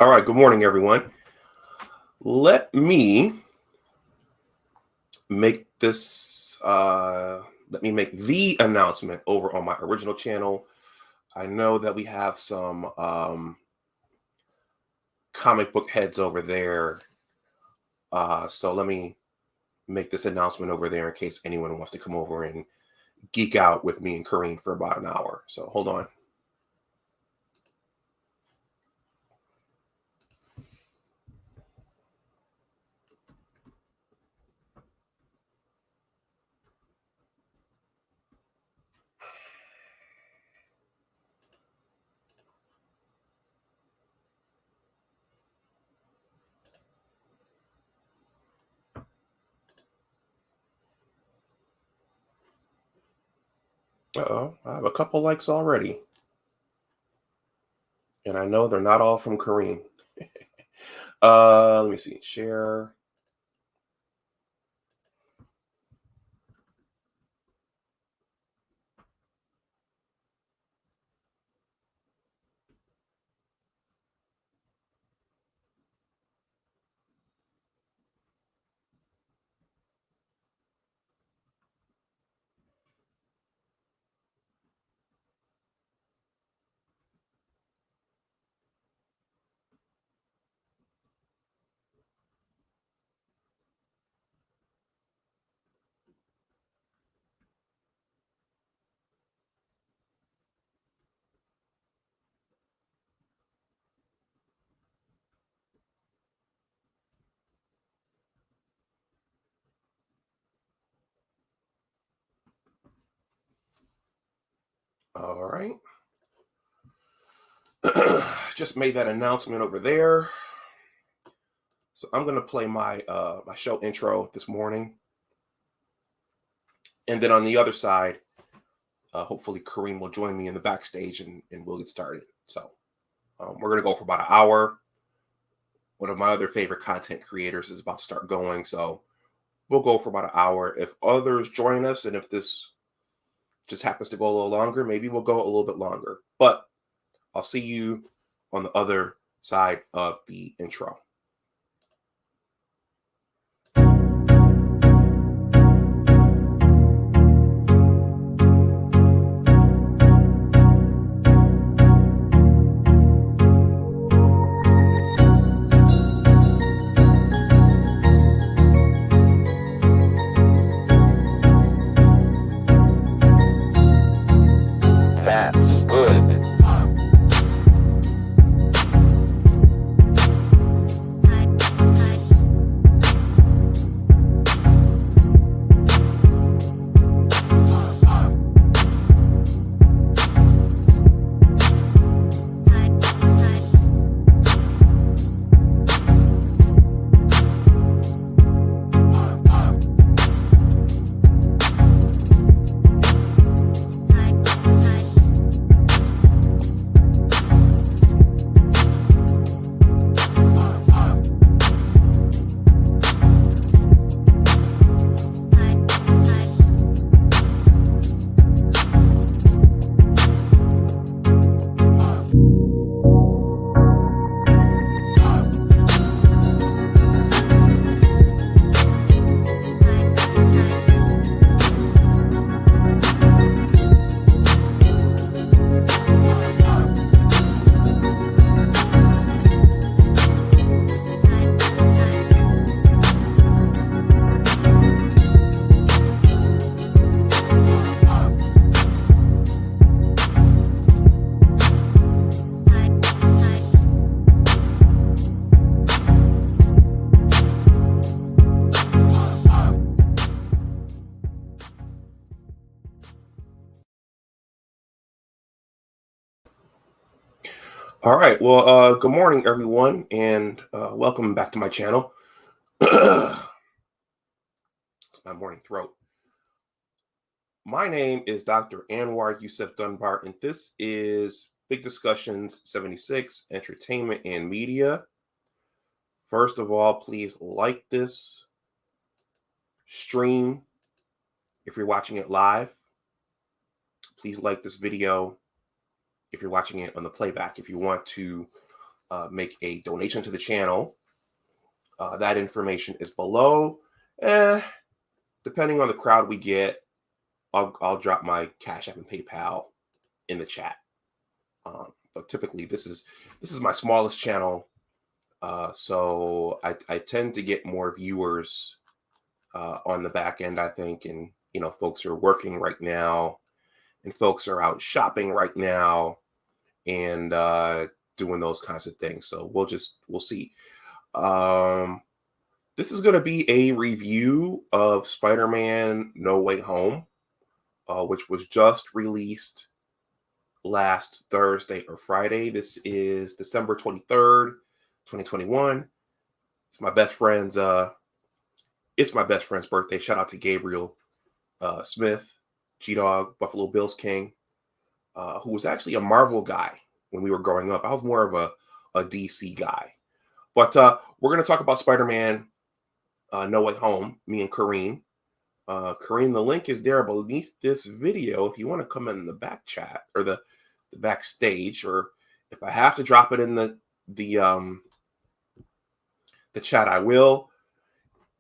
All right, good morning, everyone. Let me make this, let me make the announcement over on my original channel. I know that we have some comic book heads over there. So let me make this announcement over there in case anyone wants to come over and geek out with me and Kereen for about an hour. So hold on. Uh-oh, I have a couple likes already. And I know they're not all from Kereen. Let me see. Share. All right. Just made that announcement over there. So I'm gonna play my my show intro this morning, and then on the other side, hopefully Kareem will join me in the backstage, and we'll get started. So we're gonna go for about an hour. One of my other favorite content creators is about to start going, so we'll go for about an hour. If others join us, and if this just happens to go a little longer, maybe we'll go a little bit longer. But I'll see you on the other side of the intro. All right. Well, good morning, everyone, and welcome back to my channel. It's my morning throat. My name is Dr. Anwar Yusuf Dunbar, and this is Big Discussions 76, Entertainment and Media. First of all, please like this stream if you're watching it live. Please like this video if you're watching it on the playback. If you want to make a donation to the channel. That information is below. Depending on the crowd we get, I'll drop my Cash App and PayPal in the chat. But typically, this is my smallest channel, so I tend to get more viewers on the back end, I think, and folks are working right now, and folks are out shopping right now, and doing those kinds of things. So we'll see. This is going to be a review of Spider-Man No Way Home, which was just released last Thursday or Friday. This is December 23rd, 2021. It's my best friend's birthday. Shout out to Gabriel Smith, G-Dog, Buffalo Bills King, who was actually a Marvel guy when we were growing up. I was more of a DC guy. But we're going to talk about Spider-Man No Way Home, me and Kereen. Kereen, the link is there beneath this video if you want to come in the back chat or the backstage, or if I have to drop it in the chat, I will.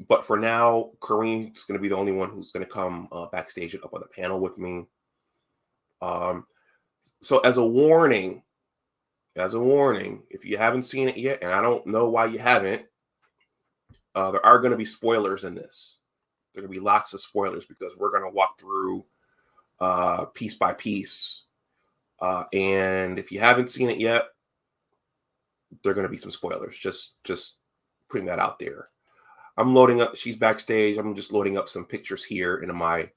But for now, Kereen's going to be the only one who's going to come backstage and up on the panel with me. So as a warning, if you haven't seen it yet, and I don't know why you haven't, there are going to be spoilers in this. There are going to be lots of spoilers because we're going to walk through piece by piece. And if you haven't seen it yet, there are going to be some spoilers. Just putting that out there. I'm loading up. She's backstage. I'm just loading up some pictures here into my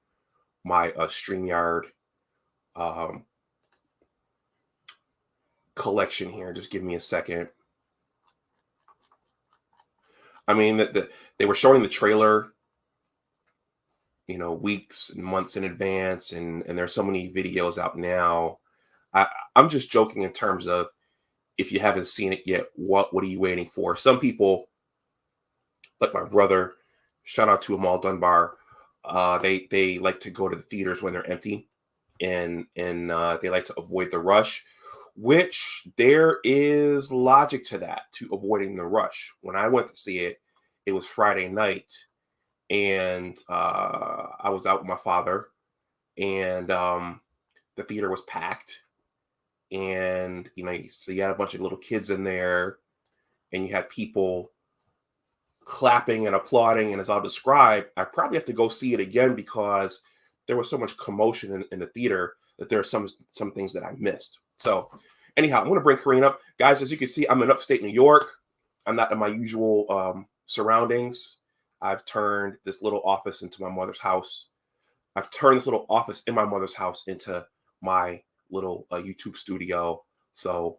Streamyard collection here. Just give me a second. I mean, they were showing the trailer, weeks and months in advance, and there's so many videos out now. I'm just joking in terms of, if you haven't seen it yet, what are you waiting for? Some people, like my brother, shout out to Amal Dunbar, they like to go to the theaters when they're empty, and they like to avoid the rush, which there is logic to that, to avoiding the rush. When I went to see it, it was Friday night, and I was out with my father, and the theater was packed, and so you had a bunch of little kids in there, and you had people clapping and applauding, and as I'll describe, I probably have to go see it again because there was so much commotion in the theater that there are some things that I missed. So anyhow, I'm going to bring Kereen up. Guys, as you can see, I'm in upstate New York. I'm not in my usual surroundings. I've turned this little office into my mother's house. I've turned this little office in my mother's house into my little YouTube studio. So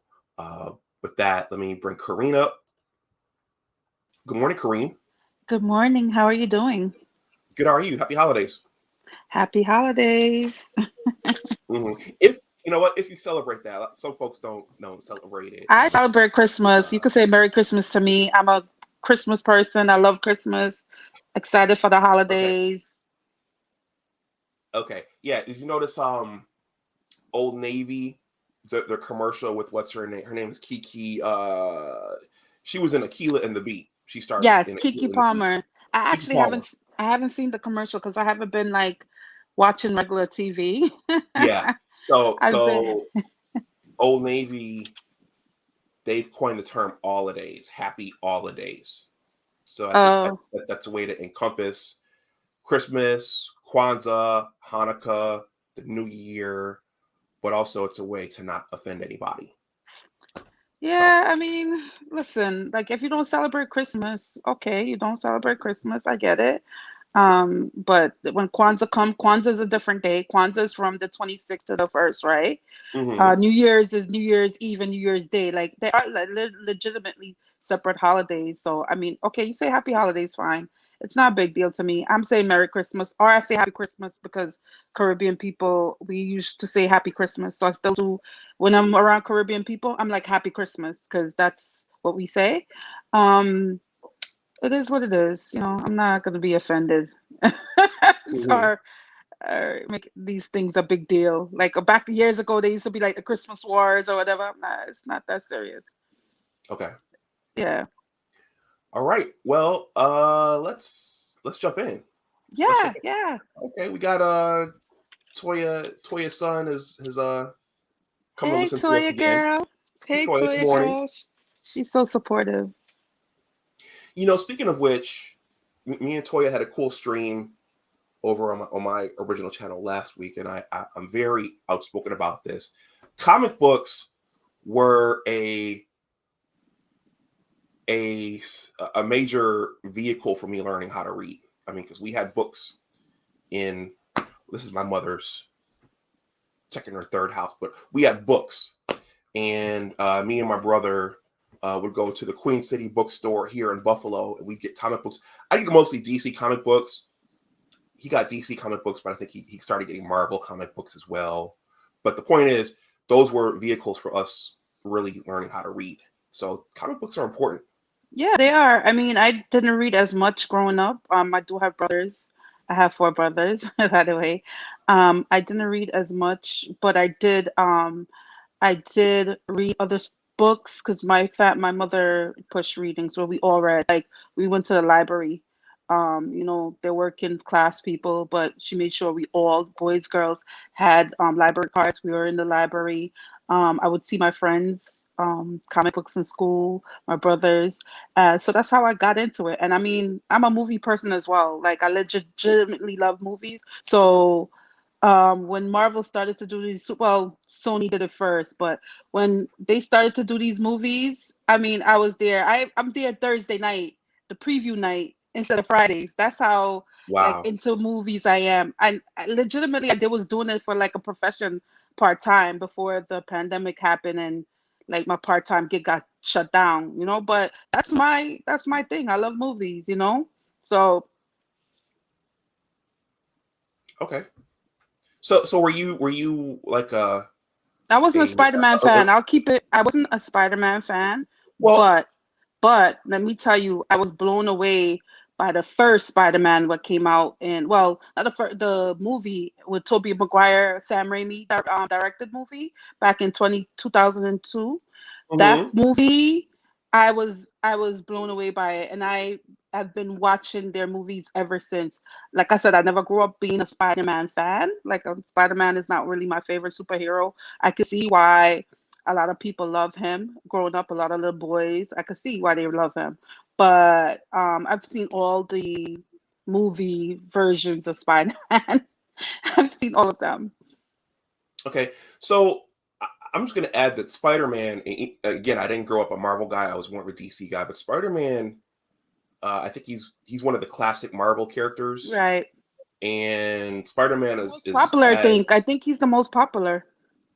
with that, let me bring Kereen up. Good morning, Kereen. Good morning. How are you doing? Good. How are you? Happy holidays. Happy holidays. If you know what, if you celebrate that, some folks don't celebrate it. I celebrate Christmas. You could say Merry Christmas to me. I'm a Christmas person. I love Christmas. Excited for the Okay. holidays. Okay. Yeah. Did you notice Old Navy, the commercial with what's her name? Her name is Kiki. She was in Aquila and the Bee. She starred Yes, in Kiki Aquila and the Bee. Palmer. I Kiki actually Palmer. haven't seen the commercial because I haven't been like watching regular TV. Yeah. So I've been Old Navy, they've coined the term holidays, happy holidays. So I think oh that's a way to encompass Christmas, Kwanzaa, Hanukkah, the New Year, but also it's a way to not offend anybody. So, yeah, I mean, listen, like if you don't celebrate Christmas, okay, you don't celebrate Christmas. I get it. But when Kwanzaa is a different day. Kwanzaa is from the 26th to the 1st, right? mm-hmm, New Year's is New Year's Eve and New Year's Day. Like they are like legitimately separate holidays. So I mean, okay, you say happy holidays, fine. It's not a big deal to me. I'm saying Merry Christmas, or I say Happy Christmas because Caribbean people, we used to say Happy Christmas. So I still do when I'm around Caribbean people. I'm like Happy Christmas because that's what we say. Um, it is what it is. I'm not gonna be offended. mm-hmm. or make these things a big deal. Like back years ago, they used to be like the Christmas wars or whatever. Nah, it's not that serious. Okay. Yeah. All right. Well, let's jump in. Yeah. Yeah. Okay, we got Toya's son has come to Hey, listen to us Toya again. girl. Hey, Hey, Toya, good Toya morning. girl. She's so supportive. Speaking of which, me and Toya had a cool stream over on my original channel last week, and I'm very outspoken about this. Comic books were a major vehicle for me learning how to read. I mean, because we had books in, this is my mother's second or third house, but we had books, and me and my brother would go to the Queen City bookstore here in Buffalo, and we'd get comic books. I get mostly DC comic books. He got DC comic books, but I think he started getting Marvel comic books as well. But the point is, those were vehicles for us really learning how to read. So comic books are important. Yeah, they are. I mean, I didn't read as much growing up. I do have brothers. I have four brothers, by the way. I didn't read as much, but I did read other books because my mother pushed reading, so we all read. Like we went to the library. They're working class people, but she made sure we all, boys, girls, had library cards. We were in the library. I would see my friends, comic books in school, my brothers. So that's how I got into it. And I mean, I'm a movie person as well. Like I legitimately love movies. So when Marvel started to do these, well, Sony did it first, but when they started to do these movies, I mean, I was there. I'm there Thursday night, the preview night, instead of Fridays. That's how like Wow. into movies I am. I legitimately I was doing it for like a profession part time before the pandemic happened and like my part time gig got shut down, But that's my thing. I love movies. So Okay. So were you like I wasn't a a Spider-Man uh, fan. I'll keep it. I wasn't a Spider-Man fan, well, but but let me tell you, I was blown away by the first Spider-Man what came out in not the movie with Tobey Maguire, Sam Raimi directed movie back in 2002. That mhm. movie, I was blown away by it, and I have been watching their movies ever since. Like I said, I never grew up being a Spider-Man fan. Like Spider-Man is not really my favorite superhero. I could see why a lot of people love him. Growing up, a lot of little boys, I could see why they love him. But I've seen all the movie versions of Spider-Man. I've seen all of them. Okay. So I'm just going to add that Spider-Man, again, I didn't grow up a Marvel guy. I was more of a DC guy, but Spider-Man, I think he's one of the classic Marvel characters, Right. and Spider-Man is Most is popular, I as think. I think he's the most popular.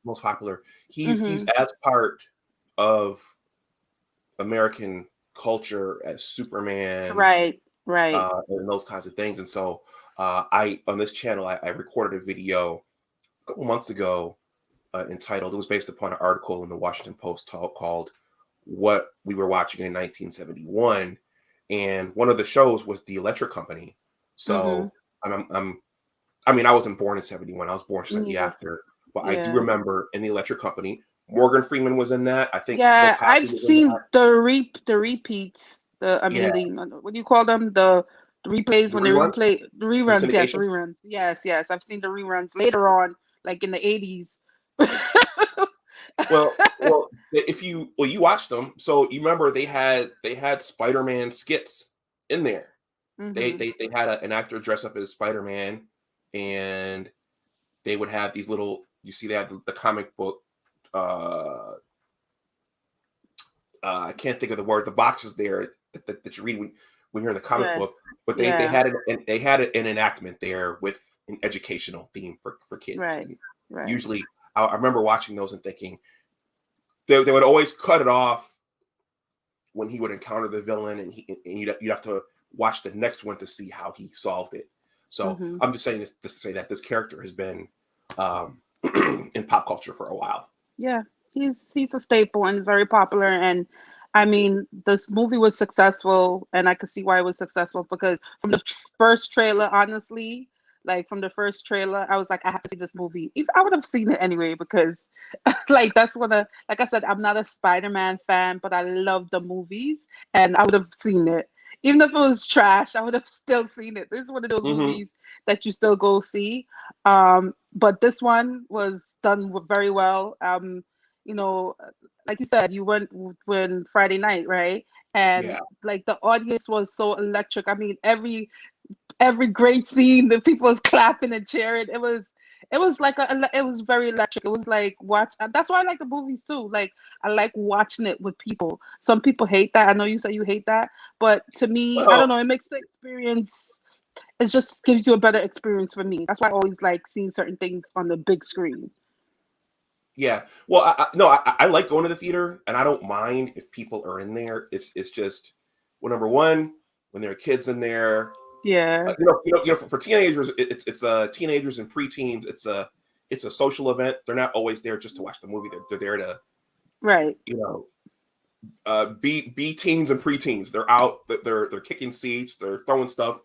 most popular. He's Hmm. as part of American culture as Superman, Right. Right. and those kinds of things. And so, I on this channel, I recorded a video a couple months ago, entitled. It was based upon an article in the Washington Post called "What We Were Watching in 1971," and one of the shows was The Electric Company. Hmm. So I mean, I wasn't born in 71. I was born Me slightly neither. after, but I do Yeah. remember in The Electric Company, Morgan Freeman was in that. I think Bill Yeah. Cosby I've was in seen that. the repeats. I Yeah, mean what do you call them? The replays the when they reruns, replay the the reruns. Yes, syndication. reruns. Yes, yes. I've seen the reruns later on, like in the 80s. Well, if you watched them, so you remember they had Spider-Man skits in there. They Hmm. they they had an actor dress up as Spider-Man, and they would have these little. You see, they have the comic book. Uh, I can't think of the word. The boxes there that you read when you're in the comic Right. book, but they Yeah. had it and they had an enactment there with an educational theme for kids. Right. And Right. usually, I remember watching those and thinking they would always cut it off when he would encounter the villain, and you'd have to watch the next one to see how he solved it. So Hmm. I'm just saying this to say that this character has been um, in pop culture for a while. Yeah, he's a staple and very popular. And I mean, this movie was successful, and I could see why it was successful because from the first trailer, honestly, like from the first trailer, I was like, I have to see this movie. If I would have seen it anyway because Like that's one of, like I said, I'm not a Spider-Man fan, but I love the movies, and I would have seen it. Even if it was trash, I would have still seen it. This is one of those Mm-hmm. movies that you still go see. But this one was done very well. You know, like you said, you went when Friday night, right? And Yeah. like the audience was so electric. I mean, every great scene, the people was clapping and cheering. It was like it was very electric. It was like watch. That's why I like the movies too. Like I like watching it with people. Some people hate that. I know you say you hate that, but to me, I don't Well, know. It makes the experience. It just gives you a better experience for me. That's why I always like seeing certain things on the big screen. yeah. Well, no, I like going to the theater, and I don't mind if people are in there. It's just, well, number one, when there are kids in there, Yeah. for teenagers, it's teenagers and preteens. It's a social event. They're not always there just to watch the movie. They're there to, Right. you know, be teens and preteens. They're out. They're kicking seats. They're throwing stuff.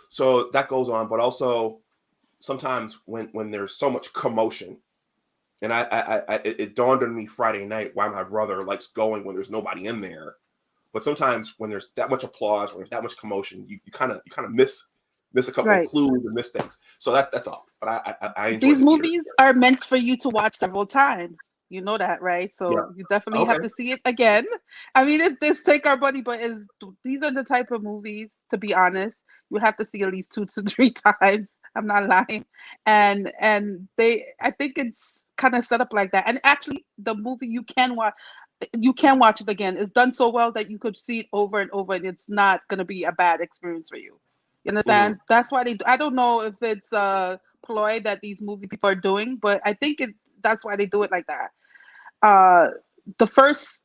So that goes on. But also sometimes when there's so much commotion, and it dawned on me Friday night why my brother likes going when there's nobody in there. But sometimes when there's that much applause, when there's that much commotion, you kind of miss a couple of Right. clues and miss things. So that's all. But I enjoy These the theater. movies are meant for you to watch several times. You know that, right? Yeah. So you definitely Okay. have to see it again. I mean, it's take our money, but is these are the type of movies, to be honest, you have to see at least 2 to 3 times. I'm not lying. And I think it's kind of set up like that. And actually, the movie you can watch it again. It's done so well that you could see it over and over, and it's not gonna be a bad experience for you. You Hmm. understand? That's why they. I don't know if it's a ploy that these movie people are doing, but I think that's why they do it like that. Uh, the first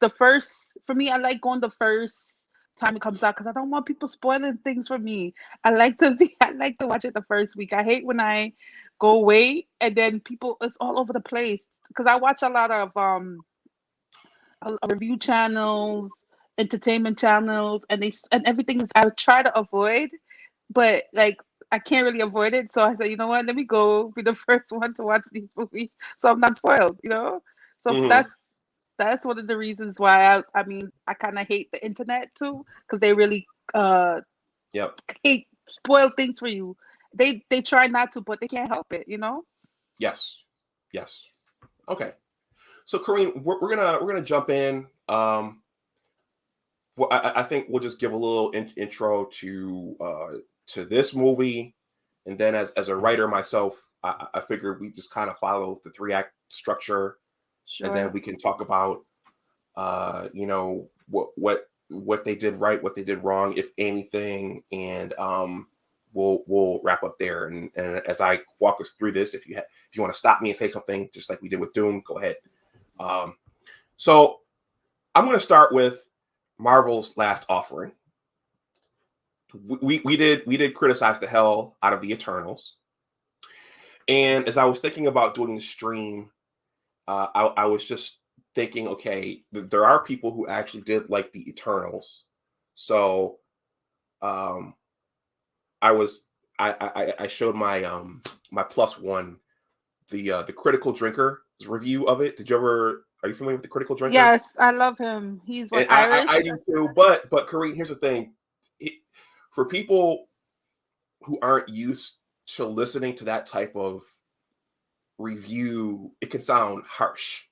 for me, I like going the first time it comes out because I don't want people spoiling things for me. I like to watch it the first week. I hate when I go away and then people it's all over the place because I watch a lot of review channels, entertainment channels, and everything is I try to avoid, but like I can't really avoid it. So I said, you know what? Let me go be the first one to watch these movies, so I'm not spoiled. So Hmm. that's one of the reasons why I mean I kind of hate the internet too because they really uh Yep. hate spoil things for you. They try not to, but they can't help it. Yes. Yes. Okay. So Kareem, we're gonna jump in. Well, I think we'll just give a little intro to this movie, and then as a writer myself, I figured we just kind of follow the 3 act structure, and then Sure. we can talk about what they did right, what they did wrong, if anything, and we'll wrap up there. And as I walk us through this, if you want to stop me and say something, just like we did with Doom, go ahead. Um, so I'm going to start with Marvel's Last Offering. We did criticize the hell out of the Eternals, and as I was thinking about doing the stream, I was just thinking, okay, there are people who actually did like the Eternals, so um, I was I showed my plus one the Critical Drinker review of it. Are you familiar with the Critical Drinker? Yes, I love him. He's what And I Irish? do too. But Kareem, here's the thing: for people who aren't used to listening to that type of review, it can sound harsh.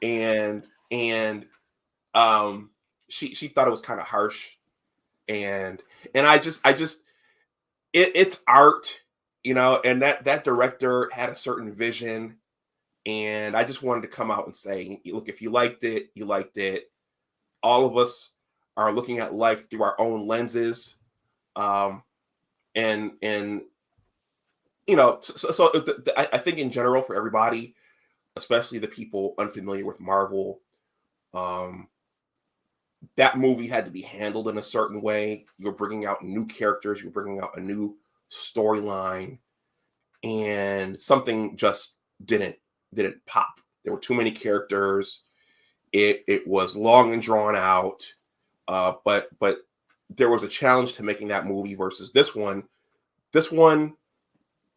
And um, she thought it was kind of harsh, and I just it's art, and that director had a certain vision, and I just wanted to come out and say, look, if you liked it, you liked it. All of us are looking at life through our own lenses, um, and so I think in general for everybody, especially the people unfamiliar with Marvel, um, that movie had to be handled in a certain way. You're bringing out new characters, you're bringing out a new storyline, and something just didn't pop. There were too many characters. It was long and drawn out, but there was a challenge to making that movie versus this one. This one,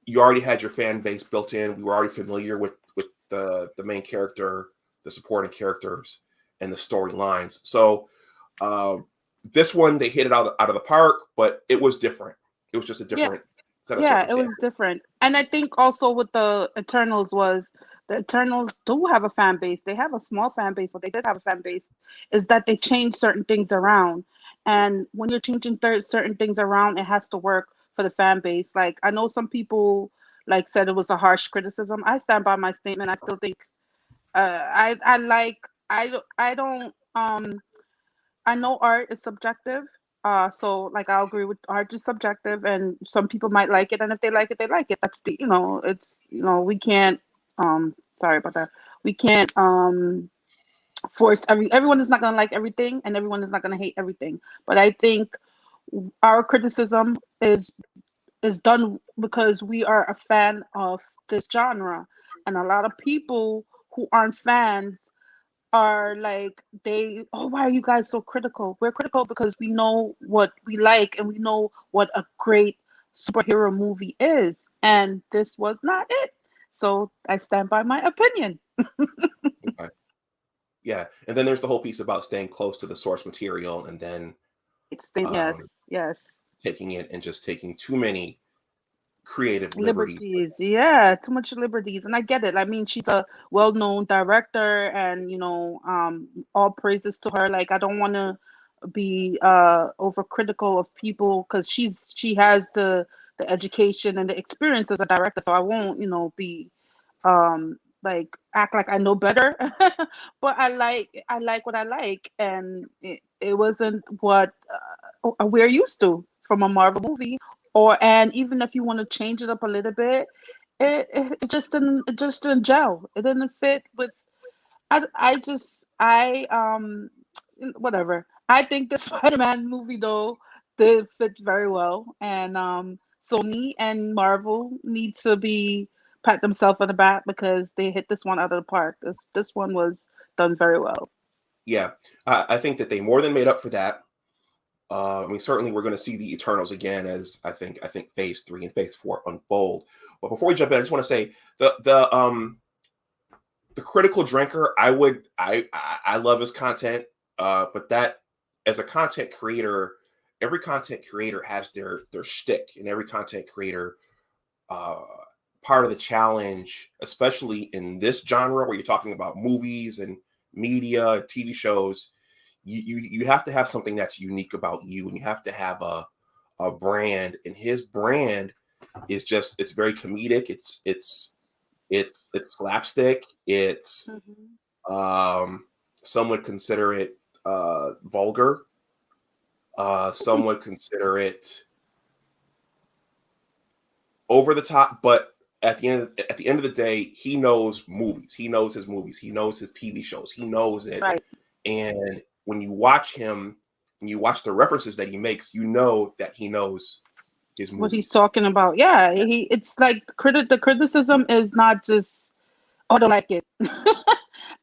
you already had your fan base built in. We were already familiar with the main character, the supporting characters, and the storylines. So this one they hit it out of the park, but it was different. It was just a Yeah, different set of yeah, it was circumstances. different. And I think also with the Eternals was the Eternals do have a fan base. They have a small fan base, but they did have a fan base. Is that they change certain things around, and when you're changing certain things around, it has to work for the fan base. Like I know some people like said it was a harsh criticism. I stand by my statement. I still think I like I don't I know art is subjective. So like I'll agree with art is subjective, and some people might like it, and if they like it, they like it. That's the it's we can't sorry about that. We can't force everyone is not gonna like everything, and everyone is not gonna hate everything. But I think our criticism is done because we are a fan of this genre, and a lot of people who aren't fans are like why are you guys so critical? We're critical because we know what we like and we know what a great superhero movie is, and this was not it. So I stand by my opinion. Okay. Yeah, and then there's the whole piece about staying close to the source material, and then Yes, um, yes. taking it and just taking too many creative liberties. Liberties, yeah, too much liberties, and I get it. I mean, she's a well-known director, and all praises to her. Like, I don't want to be overcritical of people because she has the education and the experience as a director, so I won't be like act like I know better. But I like what I like, and it wasn't what we're used to from a Marvel movie. And even if you want to change it up a little bit, it just didn't gel. It didn't fit with. I whatever. I think the Spider-Man movie though did fit very well, and Sony and Marvel need to be pat themselves on the back because they hit this one out of the park. This one was done very well. Yeah, I think that they more than made up for that. I mean, certainly we're going to see the Eternals again as I think Phase 3 and Phase 4 unfold. But before we jump in, I just want to say the critical drinker. I love his content, but that as a content creator, every content creator has their shtick, and every content creator uh, part of the challenge, especially in this genre where you're talking about movies and media, TV shows, you have to have something that's unique about you, and you have to have a brand. And his brand is just it's very comedic. It's slapstick. It's Mhm. um, some would consider it vulgar. Some would consider it over the top, but at the end of the day, he knows movies. He knows his movies. He knows his TV shows. He knows it. Right. And when you watch him, and you watch the references that he makes, you know that he knows his What he's movies. talking about. Yeah, it's like the criticism is not just, oh, I don't like it.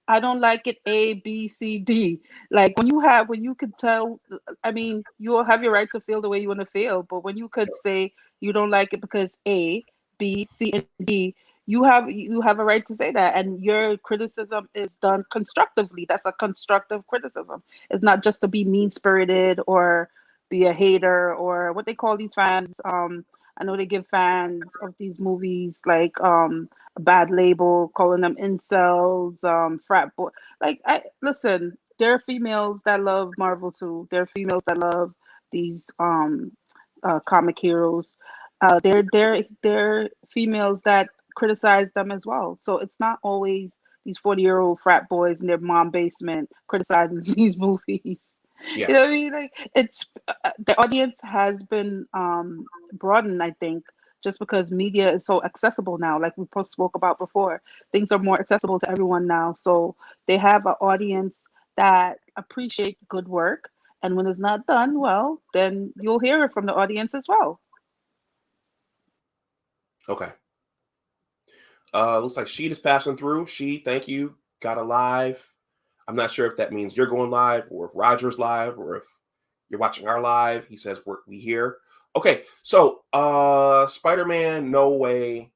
I don't like it A, B, C, D. Like when you could tell, I mean, you will have your right to feel the way you want to feel, but when you could say you don't like it because A, B, C, and D, you have a right to say that, and your criticism is done constructively. That's a constructive criticism. It's not just to be mean spirited or be a hater or what they call these fans. I know they give fans of these movies like a bad label, calling them incels, frat boy. Like, I listen. There are females that love Marvel too. There are females that love these comic heroes. There are females that criticize them as well. So it's not always these 40-year-old frat boys in their mom basement criticizing these movies. Yeah. You know what I mean? Like it's the audience has been broadened, I think, just because media is so accessible now. Like we post spoke about before, things are more accessible to everyone now. So they have an audience that appreciate good work, and when it's not done well, then you'll hear it from the audience as well. Okay. Looks like Sheet is passing through. Sheet, thank you. Got a live. I'm not sure if that means you're going live or if Roger's live or if you're watching our live. He says we here. Okay, so Spider-Man No Way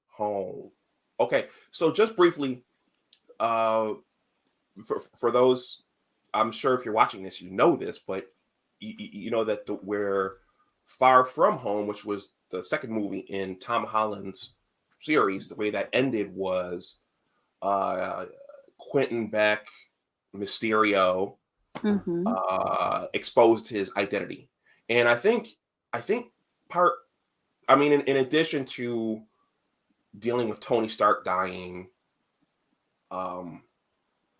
Home. Okay, so just briefly, uh, for those, I'm sure if you're watching this, you know this, but you know that where Far From Home, which was the second movie in Tom Holland's series, the way that ended was uh, Quentin Beck, Mysterio, Mm-hmm. exposed his identity, and I think part. I mean, in addition to dealing with Tony Stark dying, um,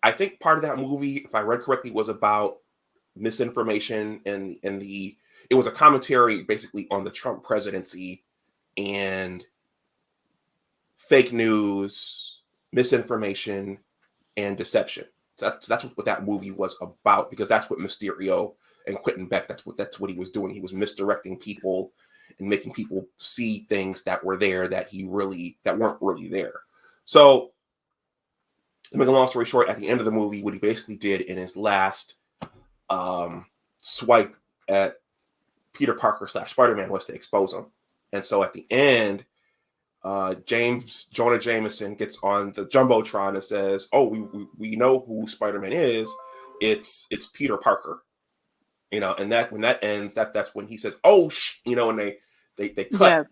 I think part of that movie, if I read correctly, was about misinformation and the it was a commentary basically on the Trump presidency and fake news, misinformation, and deception. So that's what that movie was about because that's what Mysterio and Quentin Beck that's what he was doing. He was misdirecting people and making people see things that were there that weren't really there. So to make a long story short, at the end of the movie, what he basically did in his last swipe at Peter Parker / Spider-Man was to expose him. And so at the end, Jonah Jameson gets on the jumbotron and says, "Oh, we know who Spider-Man is. It's Peter Parker." And that when that ends, that's when he says, "Oh, and they cut. Yeah.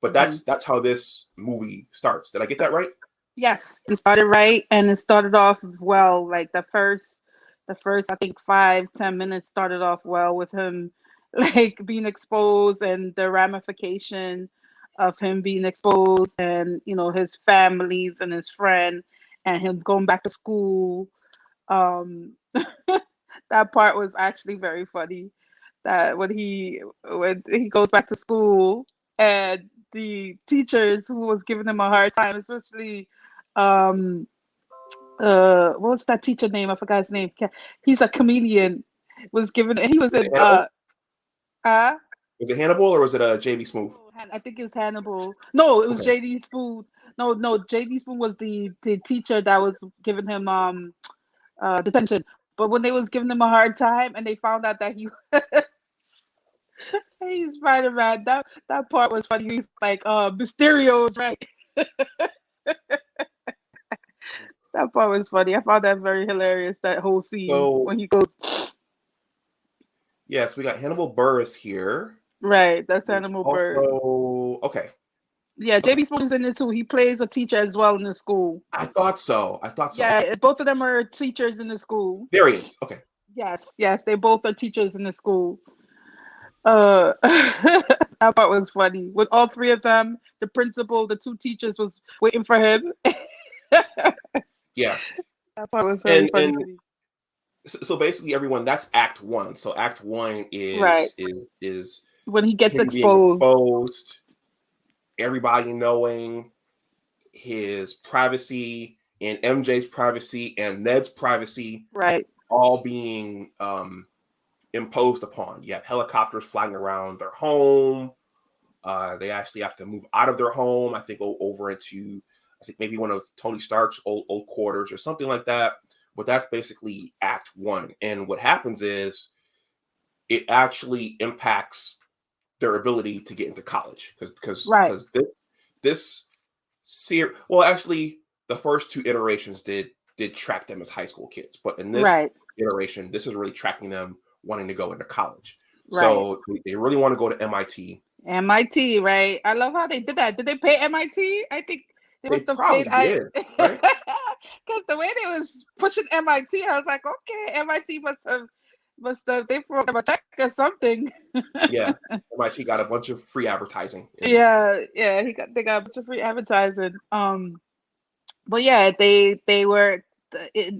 But Mm-hmm. that's how this movie starts. Did I get that right? Yes, you started right, and it started off well. Like the first, I think 5-10 minutes started off well with him, like being exposed and the ramification of him being exposed, and his families and his friend, and him going back to school. That part was actually very funny. That when he goes back to school and the teachers who was giving him a hard time, especially um what was that teacher name? I forgot his name. He's a comedian. Was given he was Was it in Hannibal? uh Was it Hannibal or was it JB Smooth? I think it's Hannibal. No, it was Okay. JD Spoon. No, no, JD Spoon was the teacher that was giving him detention. But when they was giving him a hard time and they found out that he's Spider-Man, that part was funny. He's like, Mysterio's right. That part was funny. I found that very hilarious, that whole scene So when he goes, yes, we got Hannibal Burris here. right, that's Animal Bird. Also, okay, Yeah, okay. JB Spoon is in it too. He plays a teacher as well in the school. I thought so. I thought so. Yeah, both of them are teachers in the school. There he is. Okay. Yes, yes, they both are teachers in the school. That part was funny. With all three of them, the principal, the two teachers was waiting for him. Yeah. That part was very And funny to me. so basically, everyone, that's Act One. So Act One Right. is When he gets him being exposed. exposed, everybody knowing his privacy and MJ's privacy and Ned's privacy Right. all being imposed upon. You have helicopters flying around their home. They actually have to move out of their home. I think over into maybe one of Tony Stark's old quarters or something like that. But that's basically Act One. And what happens is it actually impacts their ability to get into college Right. because this well, actually the first two iterations did track them as high school kids, but in this Right. iteration, this is really tracking them wanting to go into college. Right. So they really want to go to MIT. MIT, right? I love how they did that. Did they pay MIT? I think they They must have paid. probably did, right? Because the way they was pushing MIT, I was like, okay, MIT must have they brought them a check or something. Yeah, MIT got a bunch of free advertising in this. Yeah, yeah, they got a bunch of free advertising. But yeah, they were it,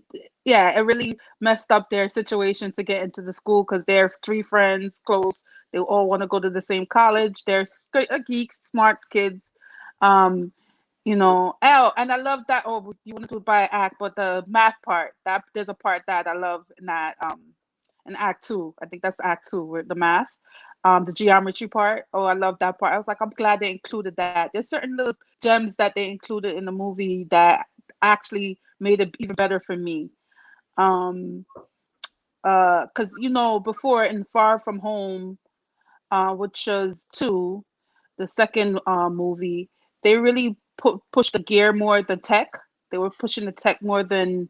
yeah, it really messed up their situation to get into the school because they're three friends close. They all want to go to the same college. They're geeks, smart kids. Um, oh, and I love that. Oh, you wanted to buy act, but the math part, that there's a part that I love in Act Two. I think that's Act Two with the math. The geometry part. Oh, I love that part. I was like, I'm glad they included that. There's certain little gems that they included in the movie that actually made it even better for me. Um, because before in Far From Home, which was two, the second movie, they really push the gear more, the tech. They were pushing the tech more than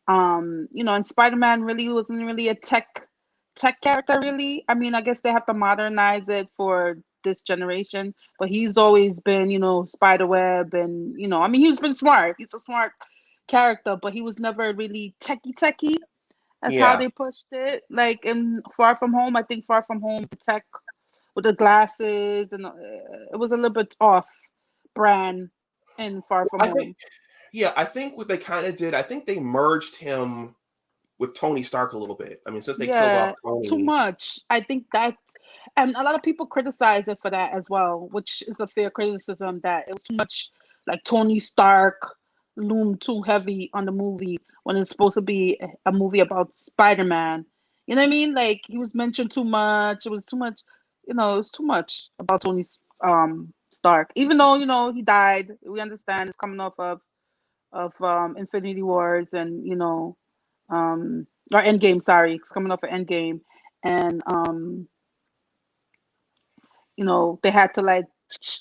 and Spider-Man really wasn't really a tech character really. I mean, I guess they have to modernize it for this generation, but he's always been, Spiderweb and, I mean, he's been smart. He's a smart character, but he was never really techie. That's how Yeah, they pushed it. Like in Far From Home, I think Far From Home, the tech with the glasses and it was a little bit off brand in Far From I think. Home. Yeah, I think what they kind of did. I think they merged him with Tony Stark a little bit. I mean, since they killed off Yeah, too Tony. much. I think that, and a lot of people criticize it for that as well, which is a fair criticism that it was too much like Tony Stark loomed too heavy on the movie when it's supposed to be a movie about Spider-Man. You know what I mean? Like he was mentioned too much. It was too much, it was too much about Tony Stark. Even though, he died. We understand it's coming off of Infinity Wars and or Endgame, sorry, it's coming off of Endgame, and they had to like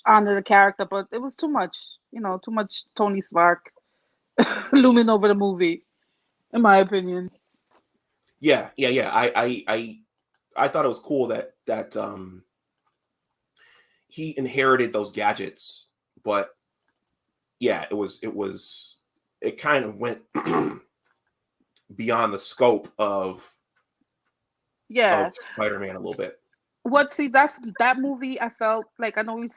honor the character, but it was too much, too much Tony Stark looming over the movie, in my opinion. Yeah. I thought it was cool that he inherited those gadgets, but yeah, it kind of went beyond the scope Yeah. of Spider-Man a little bit. What see that movie I felt like I know we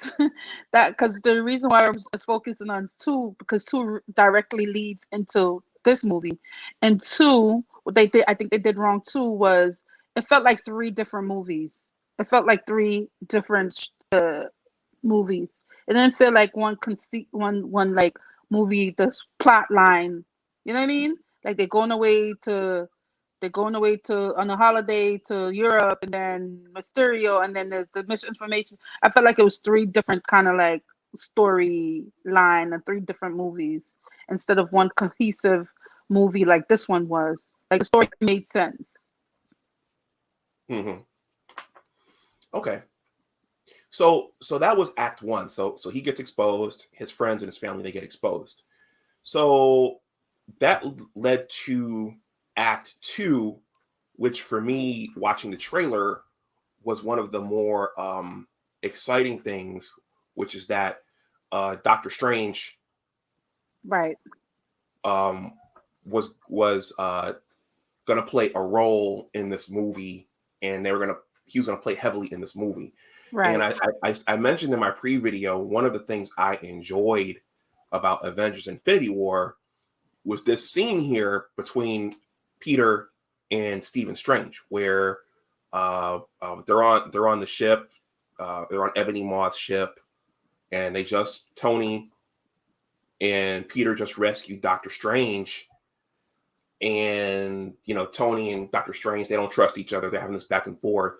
that because the reason why I was focusing on two because two directly leads into this movie, and two what they did I think they did wrong too was it felt like three different movies. It felt like three different movies. It didn't feel like one conceit one like movie the plot line. You know what I mean? Like they're going away to on a holiday to Europe, and then Mysterio, and then there's the misinformation. I felt like it was three different kind of like storyline and three different movies instead of one cohesive movie like this one was. Like the story made sense. Hmm. Okay, so that was Act One. So he gets exposed. His friends and his family they get exposed. So that led to Act Two, which for me, watching the trailer, was one of the more exciting things, which is that Doctor Strange Right, um, was going to play a role in this movie, and he was going to play heavily in this movie. And right, I mentioned in my pre-video one of the things I enjoyed about Avengers: Infinity War was this scene here between Peter and Stephen Strange, where they're on the ship, they're on Ebony Maw's ship, and Tony and Peter just rescued Doctor Strange, and Tony and Doctor Strange they don't trust each other. They're having this back and forth,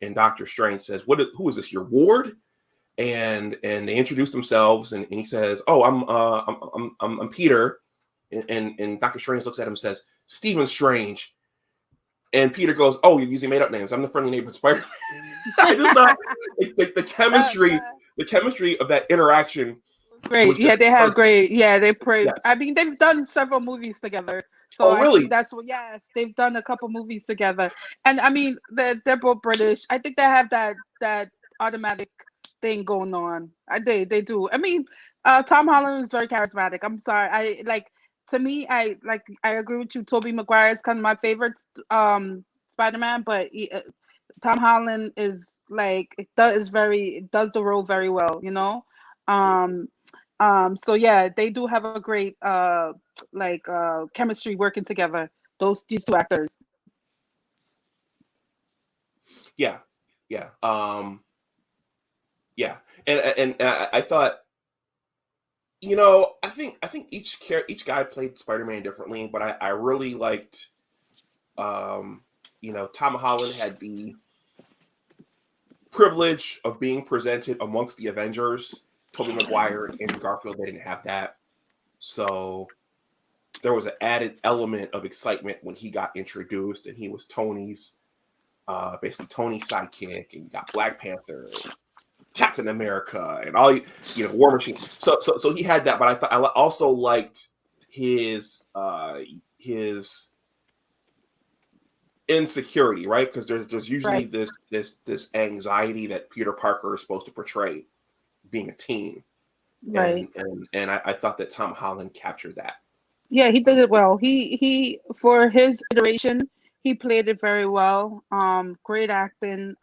and Doctor Strange says, Who is this? Your ward?" And they introduce themselves, and he says, "Oh, I'm Peter." And Doctor Strange looks at him and says, "Stephen Strange." And Peter goes, "Oh, you're using made up names. I'm the friendly neighborhood Spider." I just thought the chemistry, yeah. the chemistry of that interaction Great. was Yeah, just they have perfect. great. Yeah, they pray. Yes. I mean, they've done several movies together. So Oh, I think really? that's what, yes, they've done a couple movies together. And I mean, they're both British. I think they have that automatic thing going on. They do. I mean, Tom Holland is very charismatic. I'm sorry. I like to me, I agree with you. Tobey Maguire is kind of my favorite Spider-Man, but Tom Holland is like it does the role very well, you know. Um so yeah, they do have a great chemistry working together. These two actors. Yeah. Yeah. Yeah. And I thought, I think each guy played Spider-Man differently, but I really liked, Tom Holland had the privilege of being presented amongst the Avengers. Tobey Maguire and Andrew Garfield, they didn't have that. So there was an added element of excitement when he got introduced, and he was basically Tony's sidekick, and you got Black Panther, Captain America and all, War Machine. So he had that, but I also liked his insecurity, right? Because there's usually this anxiety that Peter Parker is supposed to portray being a teen, Right. and I thought that Tom Holland captured that. Yeah, he did it well. He for his iteration, he played it very well. Great acting.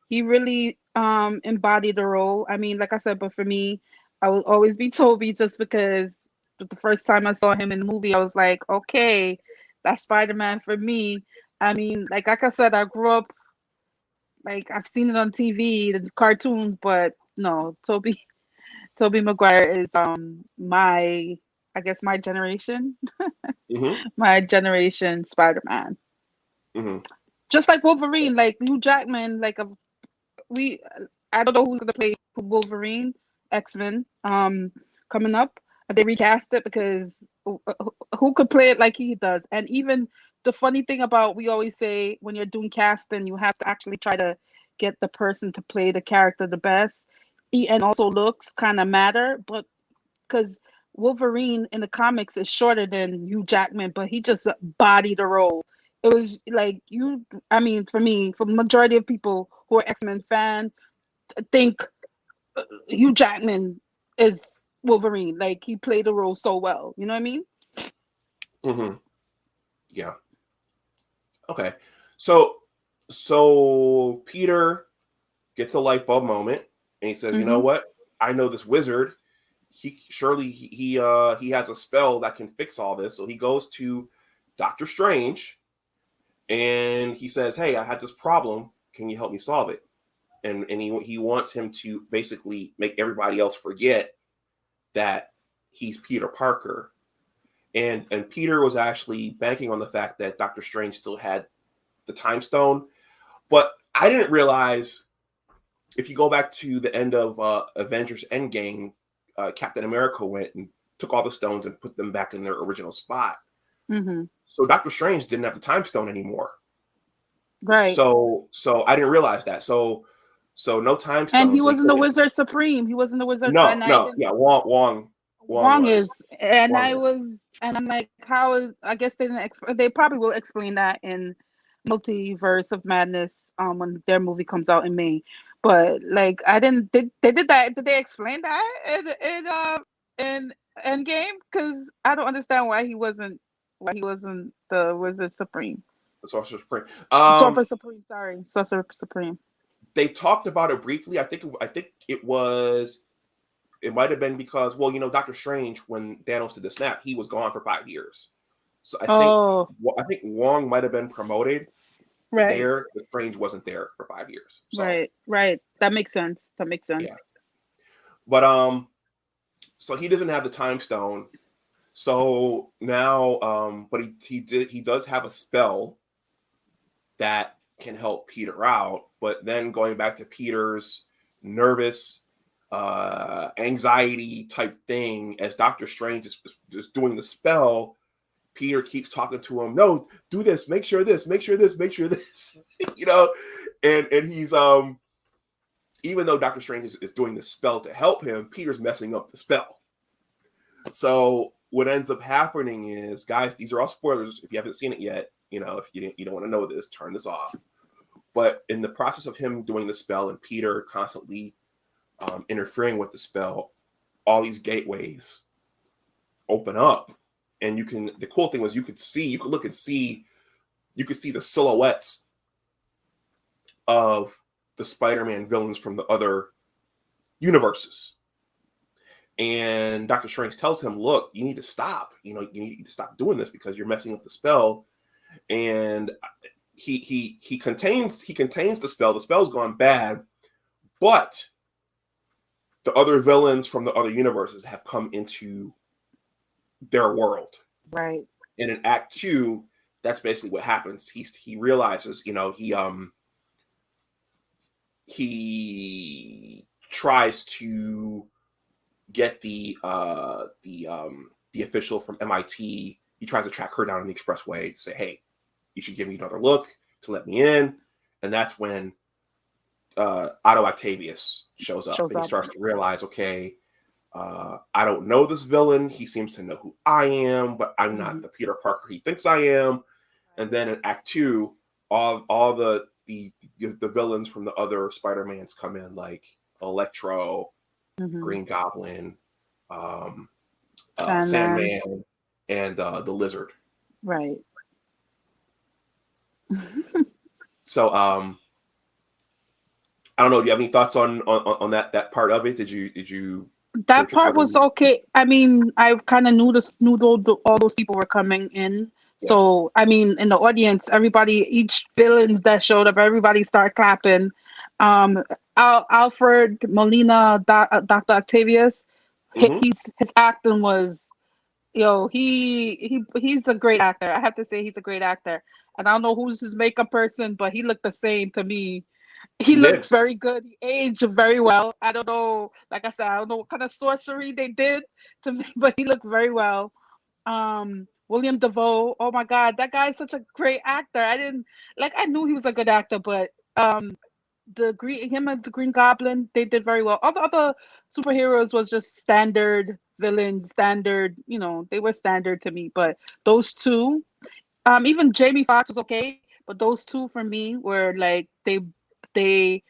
He really embodied the role. I mean, like I said, but for me, I will always be Toby just because the first time I saw him in the movie, I was like, okay, that's Spider-Man for me. I mean, like I said, I grew up like I've seen it on TV, the cartoons, but no, Toby Maguire is my I guess my generation. Mm-hmm. My generation Spider-Man. Mm-hmm. Just like Wolverine, like Hugh Jackman, we I don't know who's gonna play Wolverine, X-Men, coming up. If they recast it because who could play it like he does? And even the funny thing about we always say when you're doing casting, you have to actually try to get the person to play the character the best. And also looks kind of matter, but because Wolverine in the comics is shorter than Hugh Jackman, but he just bodied the role. It was like I mean, for me, for the majority of people who are X-Men fan, think Hugh Jackman is Wolverine. Like he played the role so well. You know what I mean? Mm-hmm. Yeah. Okay. So Peter gets a light bulb moment, and he says, "You know Mm-hmm. what? I know this wizard. He has a spell that can fix all this." So he goes to Doctor Strange, and he says, "Hey, I had this problem. Can you help me solve it?" And he wants him to basically make everybody else forget that he's Peter Parker. And Peter was actually banking on the fact that Doctor Strange still had the Time Stone, but I didn't realize if you go back to the end of Avengers Endgame, Captain America went and took all the stones and put them back in their original spot. Mm-hmm. So Doctor Strange didn't have the Time Stone anymore. Right. So I didn't realize that. So no Time And Stone. he So he wasn't the couldn't. Wizard Supreme. He wasn't the Wizard, No, and I no, didn't. yeah, Wong Wong was. is, and Wong I was. was, and I'm like, how is? I guess they didn't. They probably will explain that in Multiverse of Madness, when their movie comes out in May. But like, I didn't. They did that? Did they explain that in Endgame? Because I don't understand why he wasn't. Why he wasn't the Wizard Supreme. The Sorcerer Supreme. Sorcerer Supreme. Sorry, Sorcerer Supreme. They talked about it briefly. I think it was. It might have been because, well, Doctor Strange, when Thanos did the snap, he was gone for 5 years. So Oh, I think Wong might have been promoted right, there, but Strange wasn't there for 5 years. So right. That makes sense. That makes sense. yeah, but so he doesn't have the Time Stone. So now, but he does have a spell that can help Peter out. But then going back to Peter's nervous, anxiety type thing, as Doctor Strange is doing the spell, Peter keeps talking to him. No, do this. Make sure this. Make sure this. Make sure this. And he's even though Doctor Strange is doing the spell to help him, Peter's messing up the spell. So what ends up happening is, guys, these are all spoilers. If you haven't seen it yet, if you don't want to know this, turn this off. But in the process of him doing the spell and Peter constantly interfering with the spell, all these gateways open up, and the cool thing was you could look and see the silhouettes of the Spider-Man villains from the other universes. And Doctor Strange tells him, look, you need to stop. You need to stop doing this because you're messing up the spell. And he contains the spell. The spell's gone bad, but the other villains from the other universes have come into their world. Right. And in Act 2, that's basically what happens. He realizes, he tries to get the official from MIT. He tries to track her down on the expressway to say, hey, you should give me another look to let me in. And that's when Otto Octavius shows up, and he starts to realize, okay, I don't know this villain. He seems to know who I am, but I'm not the Peter Parker he thinks I am. And then in Act 2, all the villains from the other Spider-Mans come in, like Electro, Green Goblin, Sandman, and the Lizard. Right. So I don't know. Do you have any thoughts on that part of it? Did you? That part was okay. I mean, I kind of knew all those people were coming in. Yeah. So I mean, in the audience, everybody, each villain that showed up, everybody started clapping. Alfred Molina, Dr. Octavius, his acting was, he's a great actor. I have to say he's a great actor. And I don't know who's his makeup person, but he looked the same to me. He looked very good. He aged very well. I don't know, like I said, I don't know what kind of sorcery they did to me, but he looked very well. William Dafoe, oh my God, that guy is such a great actor. I knew he was a good actor, but him and the Green Goblin, they did very well. All the other superheroes was just standard villains, standard, they were standard to me. But those two, even Jamie Foxx was okay, but those two for me were like they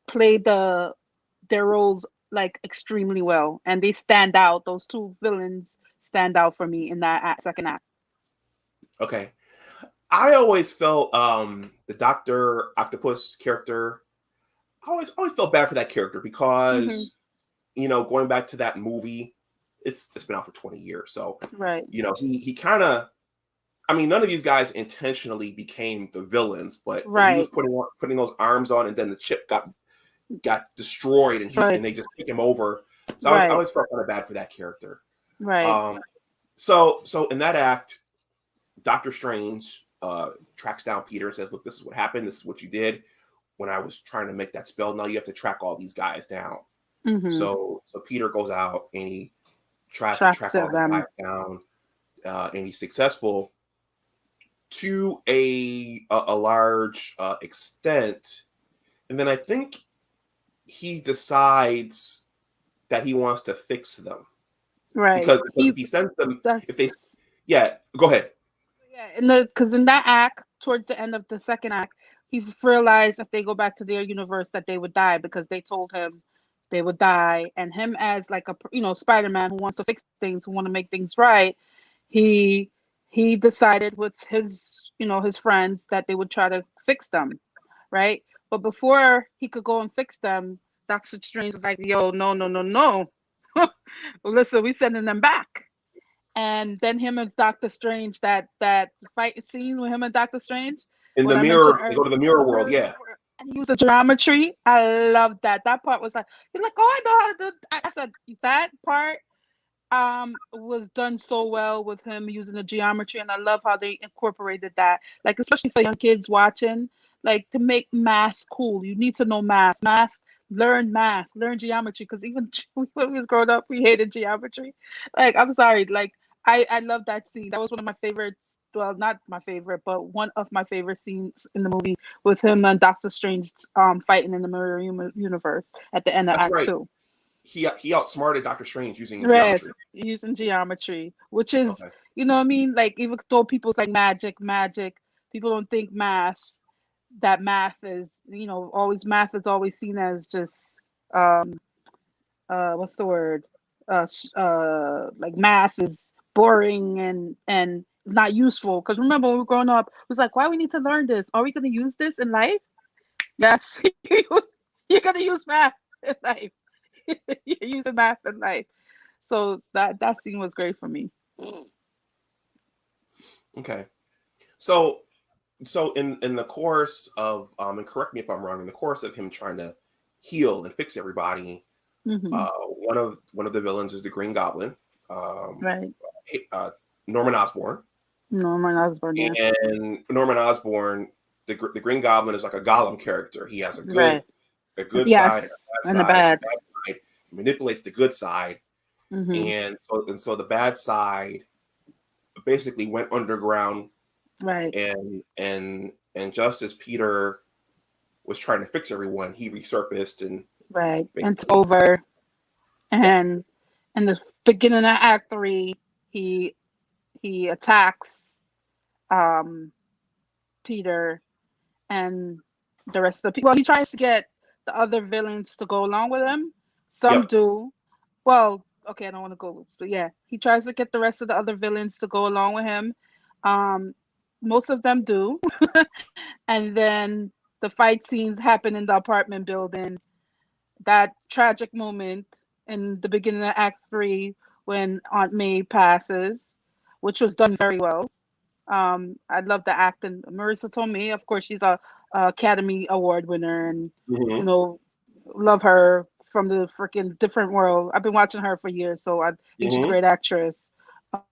played their roles like extremely well, and they stand out. Those two villains stand out for me in that second act. Okay, I always felt the Dr. Octopus character. I always felt bad for that character because going back to that movie, it's been out for 20 years, so right. He kind of. I mean, none of these guys intentionally became the villains, but right. he was putting those arms on, and then the chip got destroyed, and they just took him over. So I always felt kind of bad for that character. Right. So in that act, Doctor Strange tracks down Peter and says, "Look, this is what happened. This is what you did when I was trying to make that spell. Now you have to track all these guys down." So Peter goes out and he tries to track all the guys down, and he's successful to a large extent. And then I think he decides that he wants to fix them. Right. Because if he sends them, go ahead. Yeah, because in that act, towards the end of the second act, he realized if they go back to their universe that they would die because they told him they would die. And him as like a Spider-Man who wants to fix things, who want to make things right, he decided with his his friends that they would try to fix them, right? But before he could go and fix them, Doctor Strange was like, "Yo, no. Listen, we sending them back." And then him and Doctor Strange, that fight scene with him and Doctor Strange in the mirror, they go to the mirror world, yeah. And he used the geometry. I love that. That part was like, you're like, oh, I know how to do. I said that part was done so well with him using the geometry, and I love how they incorporated that, like especially for young kids watching, like to make math cool. You need to know math, learn geometry, because even when we was growing up, we hated geometry. Like, I'm sorry, like I love that scene. That was one of my favorites. Well, not my favorite, but one of my favorite scenes in the movie, with him and Doctor Strange fighting in the mirror universe at the end of Act 2. He outsmarted Doctor Strange using geometry. Using geometry, which is, you know what I mean? Like, even though people's like magic, people don't think that math is, math is always seen as just, what's the word? Like math is boring and not useful. Because remember, when we were growing up, it was like, why we need to learn this? Are we going to use this in life? Yes, you're going to use math in life. You're using math in life. So that scene was great for me. Okay. So in the course of and correct me if I'm wrong, in the course of him trying to heal and fix everybody, one of the villains is the Green Goblin. Norman Osborn. Yeah. And Norman Osborn, the Green Goblin is like a Golem character. He has a good side and a bad side. He manipulates the good side, and so the bad side basically went underground, right? And just as Peter was trying to fix everyone, he resurfaced and Right. And took basically, over. yeah, And in the beginning of Act 3, he attacks um Peter and the rest of the people. Well, he tries to get the other villains to go along with him. Some yep, do. Well, okay, I don't want to go, but yeah, he tries to get the rest of the other villains to go along with him. Um, most of them do, and then the fight scenes happen in the apartment building. That tragic moment in the beginning of Act 3 when Aunt May passes, which was done very well. I love the acting. Marissa Tomei, of course, she's a Academy Award winner, and you mm-hmm, know, love her from the freaking different world. I've been watching her for years, so I think she's a mm-hmm, great actress.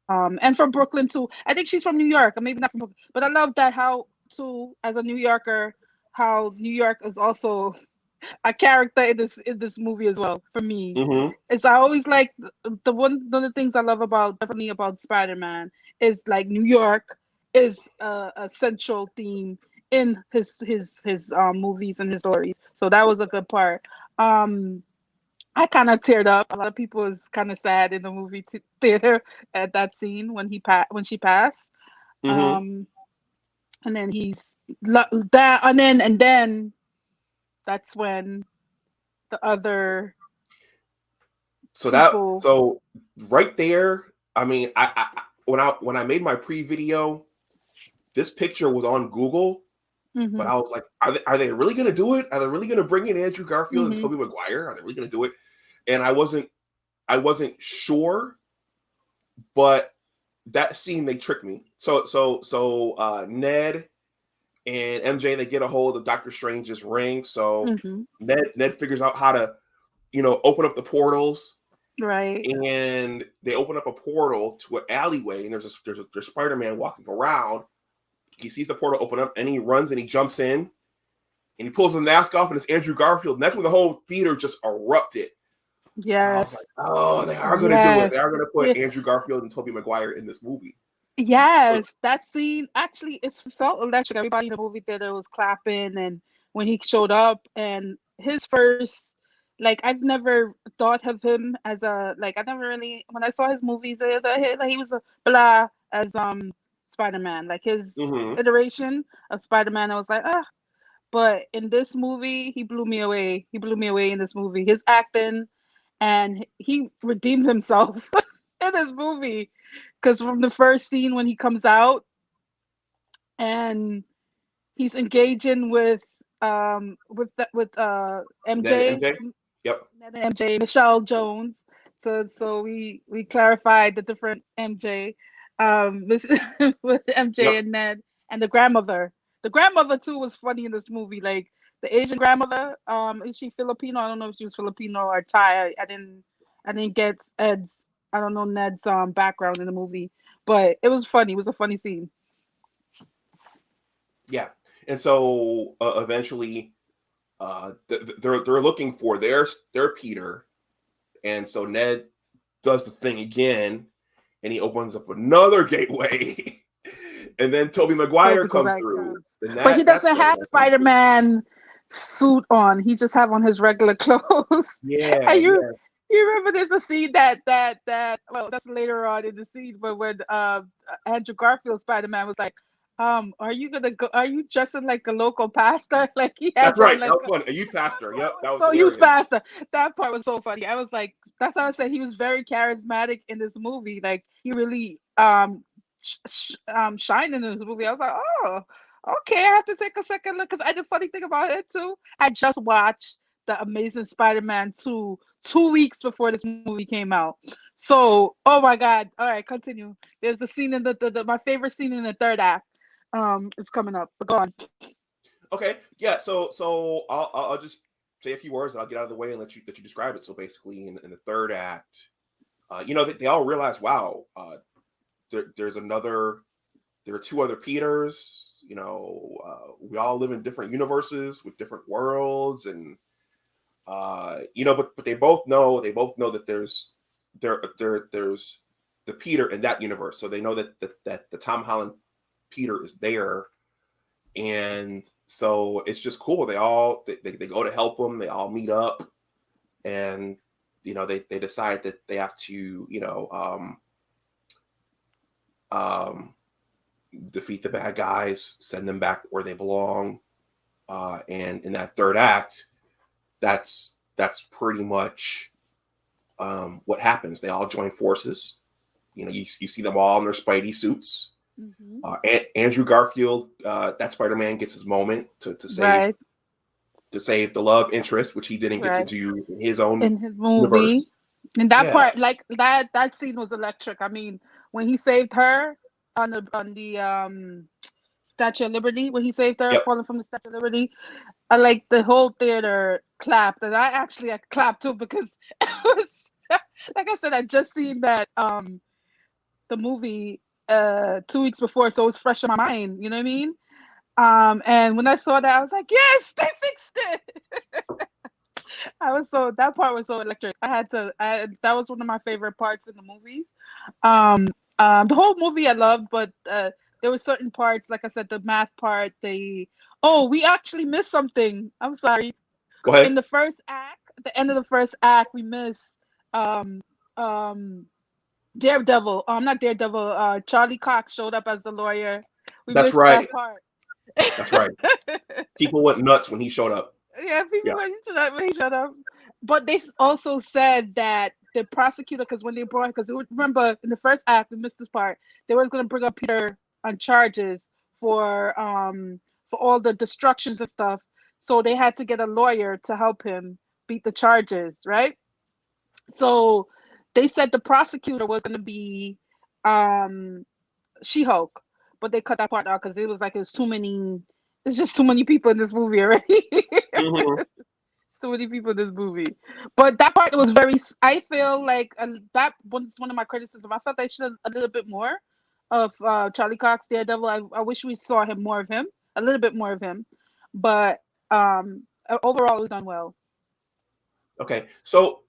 And from Brooklyn too. I think she's from New York, or maybe not from Brooklyn, but I love that how too, as a New Yorker, how New York is also a character in this movie as well for me. mm-hmm. Is I always like one of the things I love about definitely about Spider-Man is like New York is a central theme in his movies and his stories. So that was a good part. Um I kind of teared up. A lot of people was kind of sad in the movie theater at that scene when when she passed. Mm-hmm. Um and then that and then that's when the other people. So right there, I mean, when I made my pre-video, this picture was on Google, but Mhm. I was like, are they really going to do it? Are they really going to bring in Andrew Garfield and Mhm. Tobey Maguire? Are they really going to do it? And I wasn't sure, but that scene they tricked me. So Ned and MJ, they get a hold of Doctor Strange's ring. So Mhm. Ned figures out how to open up the portals, Right. and they open up a portal to an alleyway, and there's Spider-Man walking around. He sees the portal open up, and he runs and he jumps in, and he pulls the mask off, and it's Andrew Garfield, and that's when the whole theater just erupted. So I was like, Yes. oh, they are going to do it. They Yes. are going to Yeah. put Andrew Garfield and Tobey Maguire in this movie. So, Yes. That scene actually it felt electric. Everybody in the movie theater was clapping, and when he showed up, and his first, like I've never thought of him as a like I never really when I saw his movies, like he was a blah as Spider-Man. Like his mm-hmm. iteration of Spider-Man, I was like, ah. But in this movie, he blew me away. He blew me away in this movie. His acting, and he redeemed himself in this movie. Because from the first scene when he comes out and he's engaging with Ned and MJ, MJ. Yep. Ned and MJ, Michelle Jones. So we clarified the different MJ, with MJ Yep. and Ned and the grandmother. The grandmother too was funny in this movie. Like the Asian grandmother. Is she Filipino? I don't know if she was Filipino or Thai. I didn't get Ed's. I don't know Ned's background in the movie, but it was funny. It was a funny scene. Yeah. And so eventually, they're looking for their Peter, and so Ned does the thing again, and he opens up another gateway, and then Tobey Maguire Toby comes Maguire through, comes, and but he that's doesn't when have Spider-Man suit on. He just have on his regular clothes. yeah, And yeah, you remember there's a scene that well that's later on in the scene, but when Andrew Garfield Spider-Man was like, are you gonna go? Are you dressing like a local pastor? Like he has that's on right. That like was fun. A youth pastor. part Yep, was that was so youth hilarious. pastor. That part was so funny. I was like, that's how I said he was very charismatic in this movie. Like he really shined in this movie. I was like, oh, okay. I have to take a second look because I the funny thing about it too. I just watched the Amazing Spider-Man 2 weeks before this movie came out. So, oh my God. All right, continue. There's a scene in the my favorite scene in the third act. Is coming up. But go on. Okay, yeah. So I'll just say a few words, and I'll get out of the way and let you describe it. So basically, in the third act, they all realize, wow, there's another. There are two other Peters. We all live in different universes with different worlds, and but they both know that there's the Peter in that universe. So they know that the Tom Holland Peter is there, And so it's just cool. They all they go to help him. They all meet up, and they decide that they have to defeat the bad guys, send them back where they belong. And in that third act, that's pretty much what happens. They all join forces. You see them all in their Spidey suits. Mm-hmm. Andrew Garfield, that Spider-Man gets his moment to save the love interest, which he didn't get to do in his own movie. universe. And that part, like that scene was electric. I mean, when he saved her on the Statue of Liberty, when he saved her falling from the Statue of Liberty, I like the whole theater clapped, and I clapped too because it was like I said, I just seen that the movie 2 weeks before, so it was fresh in my mind. You know what I mean? And when I saw that, I was like, yes, they fixed it. That part was so electric. That was one of my favorite parts in the movie. The whole movie I loved, but there were certain parts, like I said, the math part. We actually missed something. I'm sorry. Go ahead. In the first act, at the end of the first act, we missed Daredevil. Not Daredevil. Charlie Cox showed up as the lawyer. That's right. That part. That's right. People went nuts when he showed up. Yeah, people went nuts when he showed up. But they also said that the prosecutor, because when they brought, because remember in the first act, we missed this part. They were going to bring up Peter on charges for all the destructions and stuff. So they had to get a lawyer to help him beat the charges, right? So they said the prosecutor was going to be She-Hulk, but they cut that part out because it was like it's just too many people in this movie already. Mm-hmm. Too many people in this movie. But that part was I feel like that was one of my criticisms. I felt they should have a little bit more of Charlie Cox, Daredevil. I wish we saw a little bit more of him. But overall, it was done well. Okay, so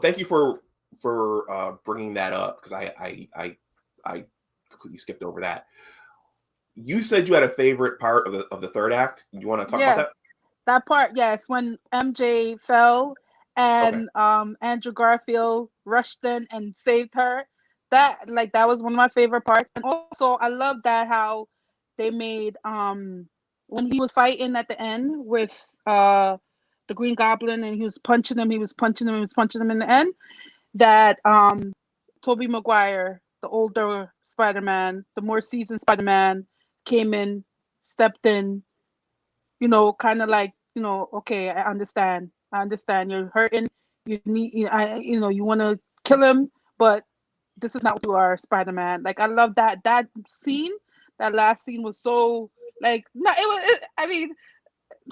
thank you for bringing that up, because I completely skipped over that. You said you had a favorite part of the third act. You want to talk about that? That part, yes, when MJ fell and Andrew Garfield rushed in and saved her. That was one of my favorite parts. And also I love that how they made when he was fighting at the end with the Green Goblin and he was punching him in the end, that Tobey Maguire, the older Spider-Man, the more seasoned Spider-Man, came in, stepped in, kind of like, okay, I understand. You're hurting. You need, you want to kill him, but this is not what you are, Spider-Man. Like, I love that scene. That last scene was so like, no, I mean,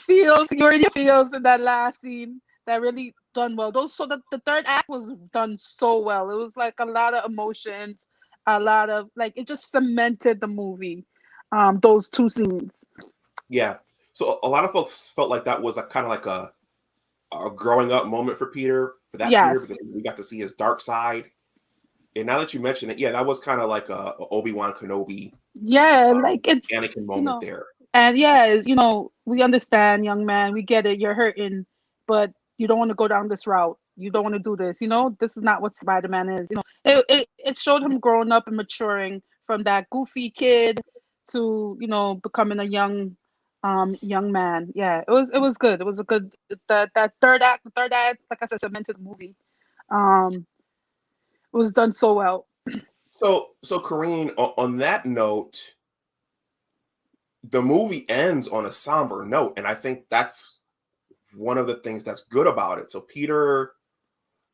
you're in your feels in that last scene. That really done well. The third act was done so well. It was like a lot of emotions, a lot of like, it just cemented the movie. Those two scenes. Yeah. So a lot of folks felt like that was kind of like a growing up moment for Peter, Peter, because we got to see his dark side. And now that you mention it, that was kind of like a Obi-Wan Kenobi. Yeah, like it's Anakin moment there. And we understand, young man. We get it. You're hurting, but you don't want to go down this route. You don't want to do this. This is not what Spider-Man is. It showed him growing up and maturing from that goofy kid to becoming a young man. Yeah, it was good. It was a good that third act. The third act, like I said, cemented the movie. It was done so well. So Kereen, on that note, the movie ends on a somber note, and I think that's one of the things that's good about it. So Peter,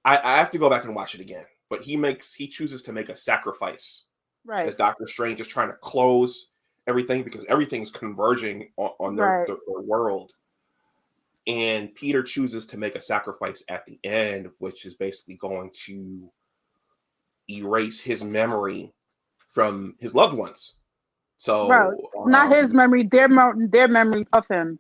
I have to go back and watch it again, but he chooses to make a sacrifice, right? As Doctor Strange is trying to close everything, because everything's converging on their world, and Peter chooses to make a sacrifice at the end, which is basically going to erase his memory from his loved ones. So not his memory, their memories of him.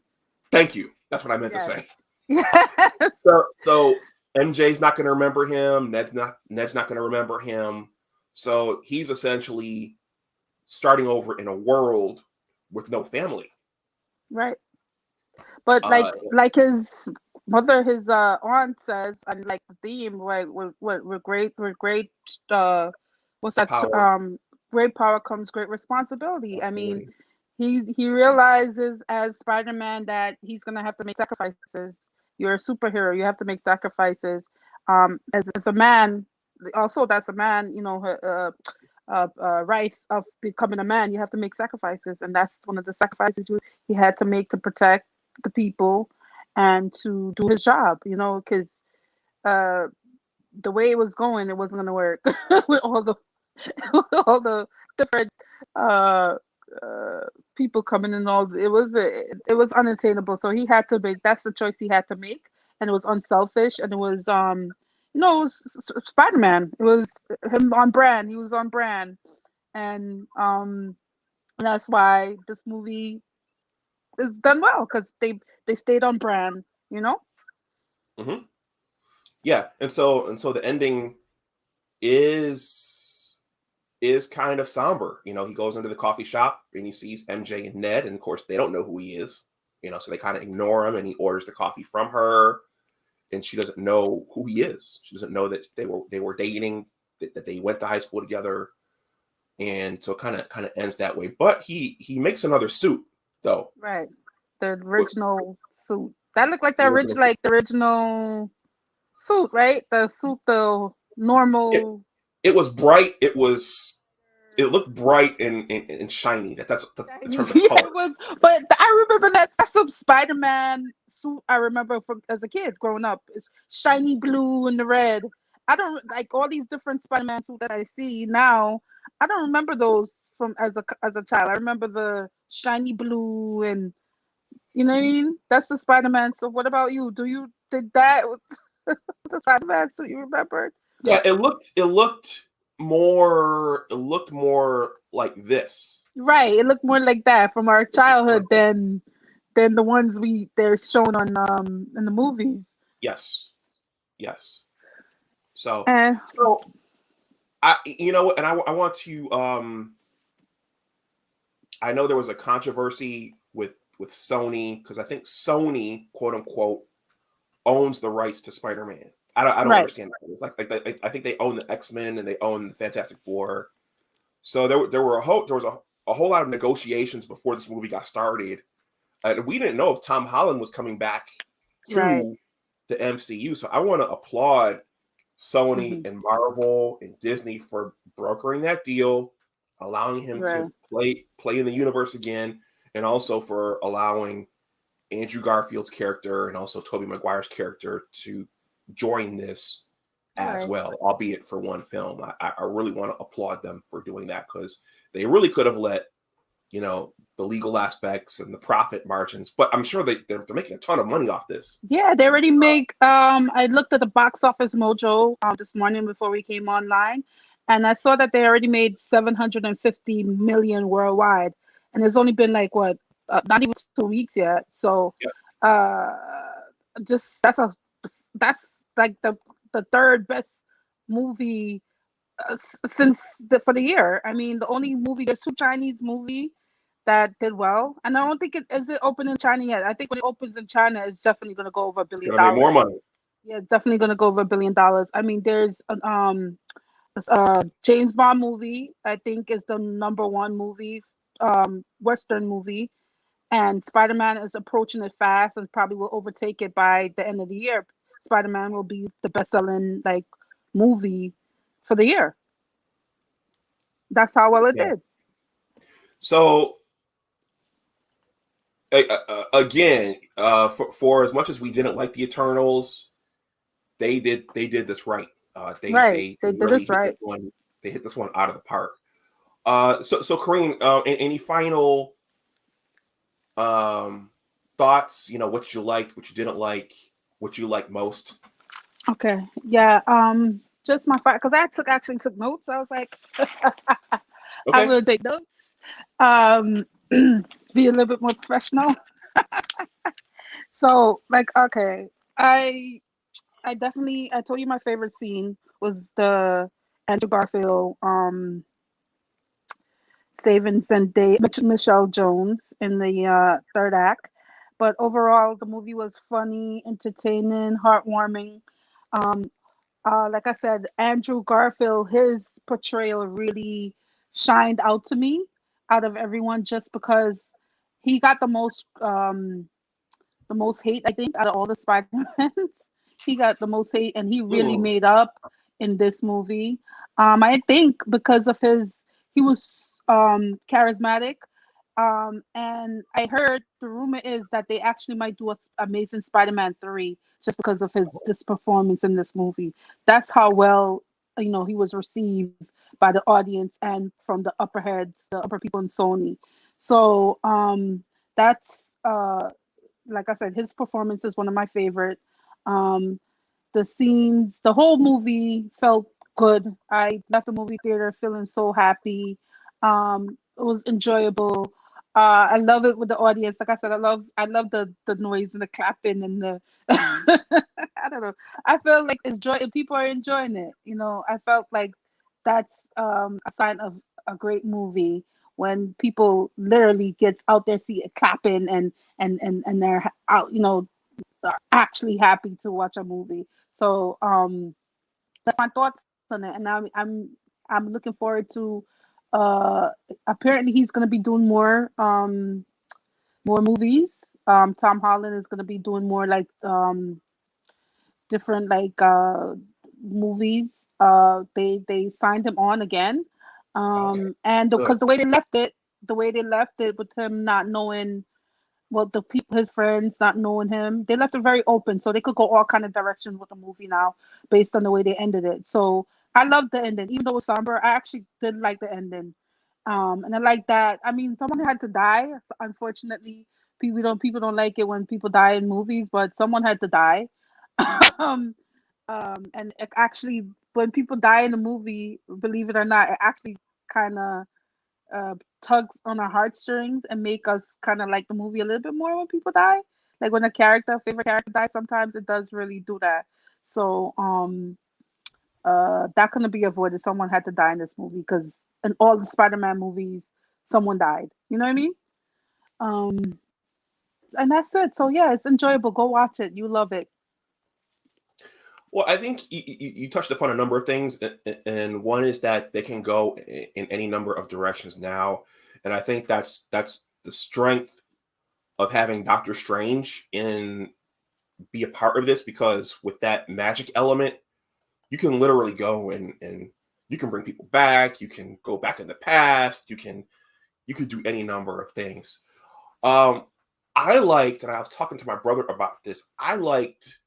Thank you. That's what I meant to say. Yes. So MJ's not going to remember him. Ned's not going to remember him. So he's essentially starting over in a world with no family. Right. But Uh, like his mother, his aunt says, and like the theme, right? With uh, what's that? Power, Great power comes great responsibility. I mean, responsibility. he realizes as Spider-Man that he's gonna have to make sacrifices. You're a superhero. You have to make sacrifices. As a man, also that's a man. You know, right of becoming a man. You have to make sacrifices, and that's one of the sacrifices he had to make to protect the people and to do his job. You know, because uh, the way it was going, it wasn't going to work with all the all the different uh, uh, people coming in. All it was unattainable. So he had to make. That's the choice he had to make, and it was unselfish, and it was you know, it was Spider Man. It was him on brand. He was on brand, and that's why this movie is done well because they stayed on brand. You know. Hmm. Yeah, and so the ending is is kind of somber. You know, he goes into the coffee shop and he sees MJ and Ned, and of course they don't know who he is. You know, so they kind of ignore him, and he orders the coffee from her, and she doesn't know who he is. She doesn't know that they were dating, that they went to high school together, and so kind of ends that way. But he makes another suit though. Right. The With original suit that looked like the original, the original suit, right? The suit, the it, normal. it was bright. It looked bright and shiny. That's in terms of Yeah, color. it was. But I remember that's a Spider-Man suit. I remember from as a kid growing up. It's shiny blue and the red. I don't like all these different Spider-Man suits that I see now. I don't remember those from as a child. I remember the shiny blue and you know what I mean. That's the Spider-Man. So what about you? Did that with the Spider-Man suit you remembered? Yeah, it looked more like this. Right. It looked more like that from our childhood than the ones they're shown on in the movies. Yes, yes. So And so I you know and I want to I know there was a controversy with Sony because I think Sony, quote unquote, owns the rights to Spider-Man. I don't right, understand that. It's like I think they own the X-Men and they own the Fantastic Four. So there was a whole lot of negotiations before this movie got started. We didn't know if Tom Holland was coming back right. to the MCU. So I want to applaud Sony Hmm. and Marvel and Disney for brokering that deal, allowing him Right, to play in the universe again, and also for allowing Andrew Garfield's character and also Tobey Maguire's character to join this as right. well, albeit for one film. I really want to applaud them for doing that because they really could have let the legal aspects and the profit margins, but I'm sure they're making a ton of money off this. Yeah, they already make. I looked at the box office mojo this morning before we came online, and I saw that they already made 750 million worldwide, and there's only been like what, not even 2 weeks yet. So, Yeah. uh, just that's like the third best movie since for the year. I mean, the only movie there's two Chinese movie that did well, and I don't think it is it open in China yet. I think when it opens in China, it's definitely going to go over a It's billion gonna make more dollars. money. Yeah, it's definitely going to go over $1 billion. I mean, there's an this, James Bond movie. I think is the number one movie, Western movie, and Spider Man is approaching it fast and probably will overtake it by the end of the year. Spider Man will be the best selling like movie for the year. That's how well it Yeah. did. So again, for as much as we didn't like the Eternals, they did this right. Right. They They did really this hit right. this one. They hit this one out of the park. So Kereen, any final um thoughts? What you liked, what you didn't like, what you like most. Okay. Yeah. Just my because I actually took notes. I was like, I'm Okay. gonna take notes. Um, be a little bit more professional. So, like, okay, I I definitely I told you my favorite scene was the Andrew Garfield saving Zendaya, Michelle Jones in the third act. But overall, the movie was funny, entertaining, heartwarming. Um, like I said, Andrew Garfield, his portrayal really shined out to me out of everyone just because he got the most hate, I think, out of all the Spider-Mans. He got the most hate, and he really Mm. made up in this movie. I think because of he was charismatic. And I heard the rumor is that they actually might do a Amazing Spider-Man 3 just because of this performance in this movie. That's how well he was received by the audience and from the upper heads, the upper people in Sony. So that's like I said, his performance is one of my favorite. Um, the scenes, the whole movie felt good. I left the movie theater feeling so happy. It was enjoyable. I love it with the audience. Like I said, I love the noise and the clapping and the I don't know. I feel like it's joy. People are enjoying it. I felt like that's a sign of a great movie when people literally gets out there see it clapping and they're out. Are actually happy to watch a movie. So that's my thoughts on it, and I'm looking forward to. Uh, Apparently, he's gonna be doing more movies. Tom Holland is gonna be doing more like different like movies. They signed him on again, Okay, and good. because the way they left it with him not knowing well the people his friends not knowing him, they left it very open so they could go all kind of directions with the movie now based on the way they ended it. So I love the ending even though it was somber. I actually did like the ending. And I like that. I mean, someone had to die. Unfortunately, people don't like it when people die in movies, but someone had to die. um and it actually when people die in a movie, believe it or not, it actually kind of tugs on our heartstrings and make us kind of like the movie a little bit more when people die. Like when favorite character dies, sometimes it does really do that. So that couldn't be avoided. Someone had to die in this movie because in all the Spider-Man movies, someone died. You know what I mean? Um, and that's it. So yeah, it's enjoyable. Go watch it. You love it. Well, I think you touched upon a number of things, and one is that they can go in any number of directions now, and I think that's the strength of having Doctor Strange in be a part of this because with that magic element, you can literally go and you can bring people back, you can go back in the past, you can do any number of things. Um, I liked, and I was talking to my brother about this. I liked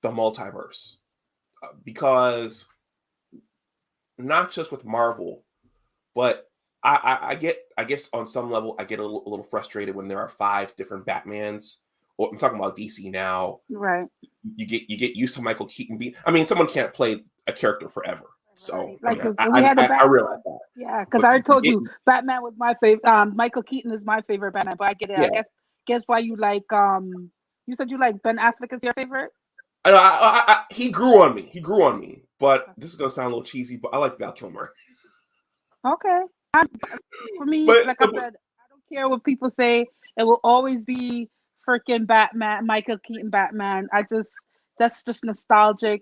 the multiverse because not just with Marvel, but I get, I guess on some level I get a little frustrated when there are five different Batmans. Well, I'm talking about DC now. Right. You get used to Michael Keaton being. I mean, someone can't play a character forever. So Right. I Like mean, 'cause I we had a I, I Batman. realize that. Yeah, because I But already you told get you Batman was my favorite. Michael Keaton is my favorite Batman, but I get it. I yeah. guess why you like you said you like Ben Affleck is your favorite? He grew on me. He grew on me. But this is gonna sound a little cheesy, but I like Val Kilmer. Okay. For me, But, like I but said, I don't care what people say. It will always be freaking Batman, Michael Keaton Batman. That's just nostalgic.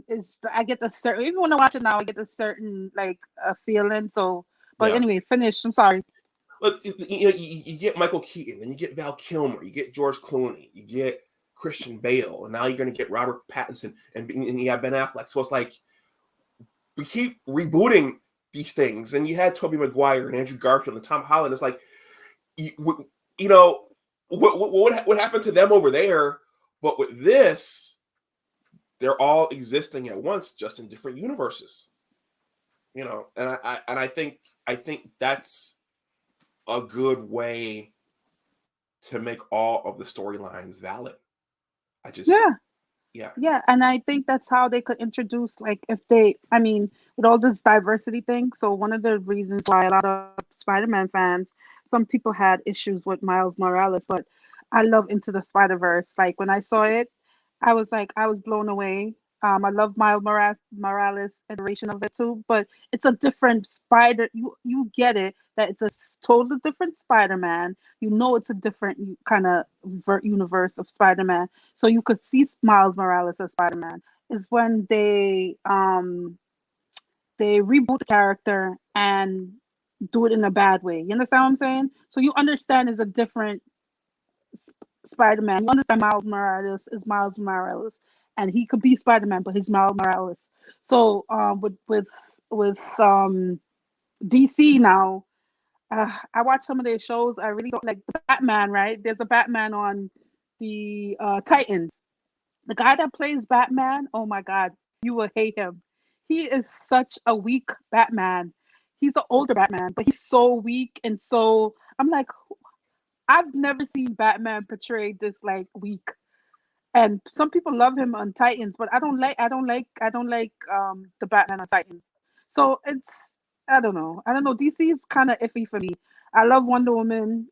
Is I get the certain even when I watch it now, I get a certain like a feeling. So, but yeah. anyway, finish. I'm sorry. But you get Michael Keaton, and you get Val Kilmer, you get George Clooney, you get Christian Bale, and now you're going to get Robert Pattinson, and you have Ben Affleck. So it's like we keep rebooting these things, and you had Tobey Maguire and Andrew Garfield and Tom Holland. It's like you know what happened to them over there, but with this, they're all existing at once, just in different universes. And I think that's a good way to make all of the storylines valid. I just, Yeah. yeah, Yeah, and I think that's how they could introduce, like, I mean, with all this diversity thing. So one of the reasons why a lot of Spider-Man fans, some people had issues with Miles Morales, but I love Into the Spider-Verse. Like when I saw it, I was blown away. I love Miles Morales iteration of it too, but it's a different Spider. You get it that it's a totally different Spider-Man. You know it's a different kind of universe of Spider-Man. So you could see Miles Morales as Spider-Man. Is when they reboot the character and do it in a bad way. You understand what I'm saying? So you understand it's a different Spider-Man. You understand Miles Morales is Miles Morales, and he could be Spider-Man, but he's Miles Morales. So with DC now, I watch some of their shows. I really don't like the Batman. Right? There's a Batman on the Titans. The guy that plays Batman, oh my God, you will hate him. He is such a weak Batman. He's an older Batman, but he's so weak and so. I'm like, I've never seen Batman portrayed this like weak. And some people love him on Titans, but I don't like the Batman on Titans. So I don't know. DC is kind of iffy for me. I love Wonder Woman.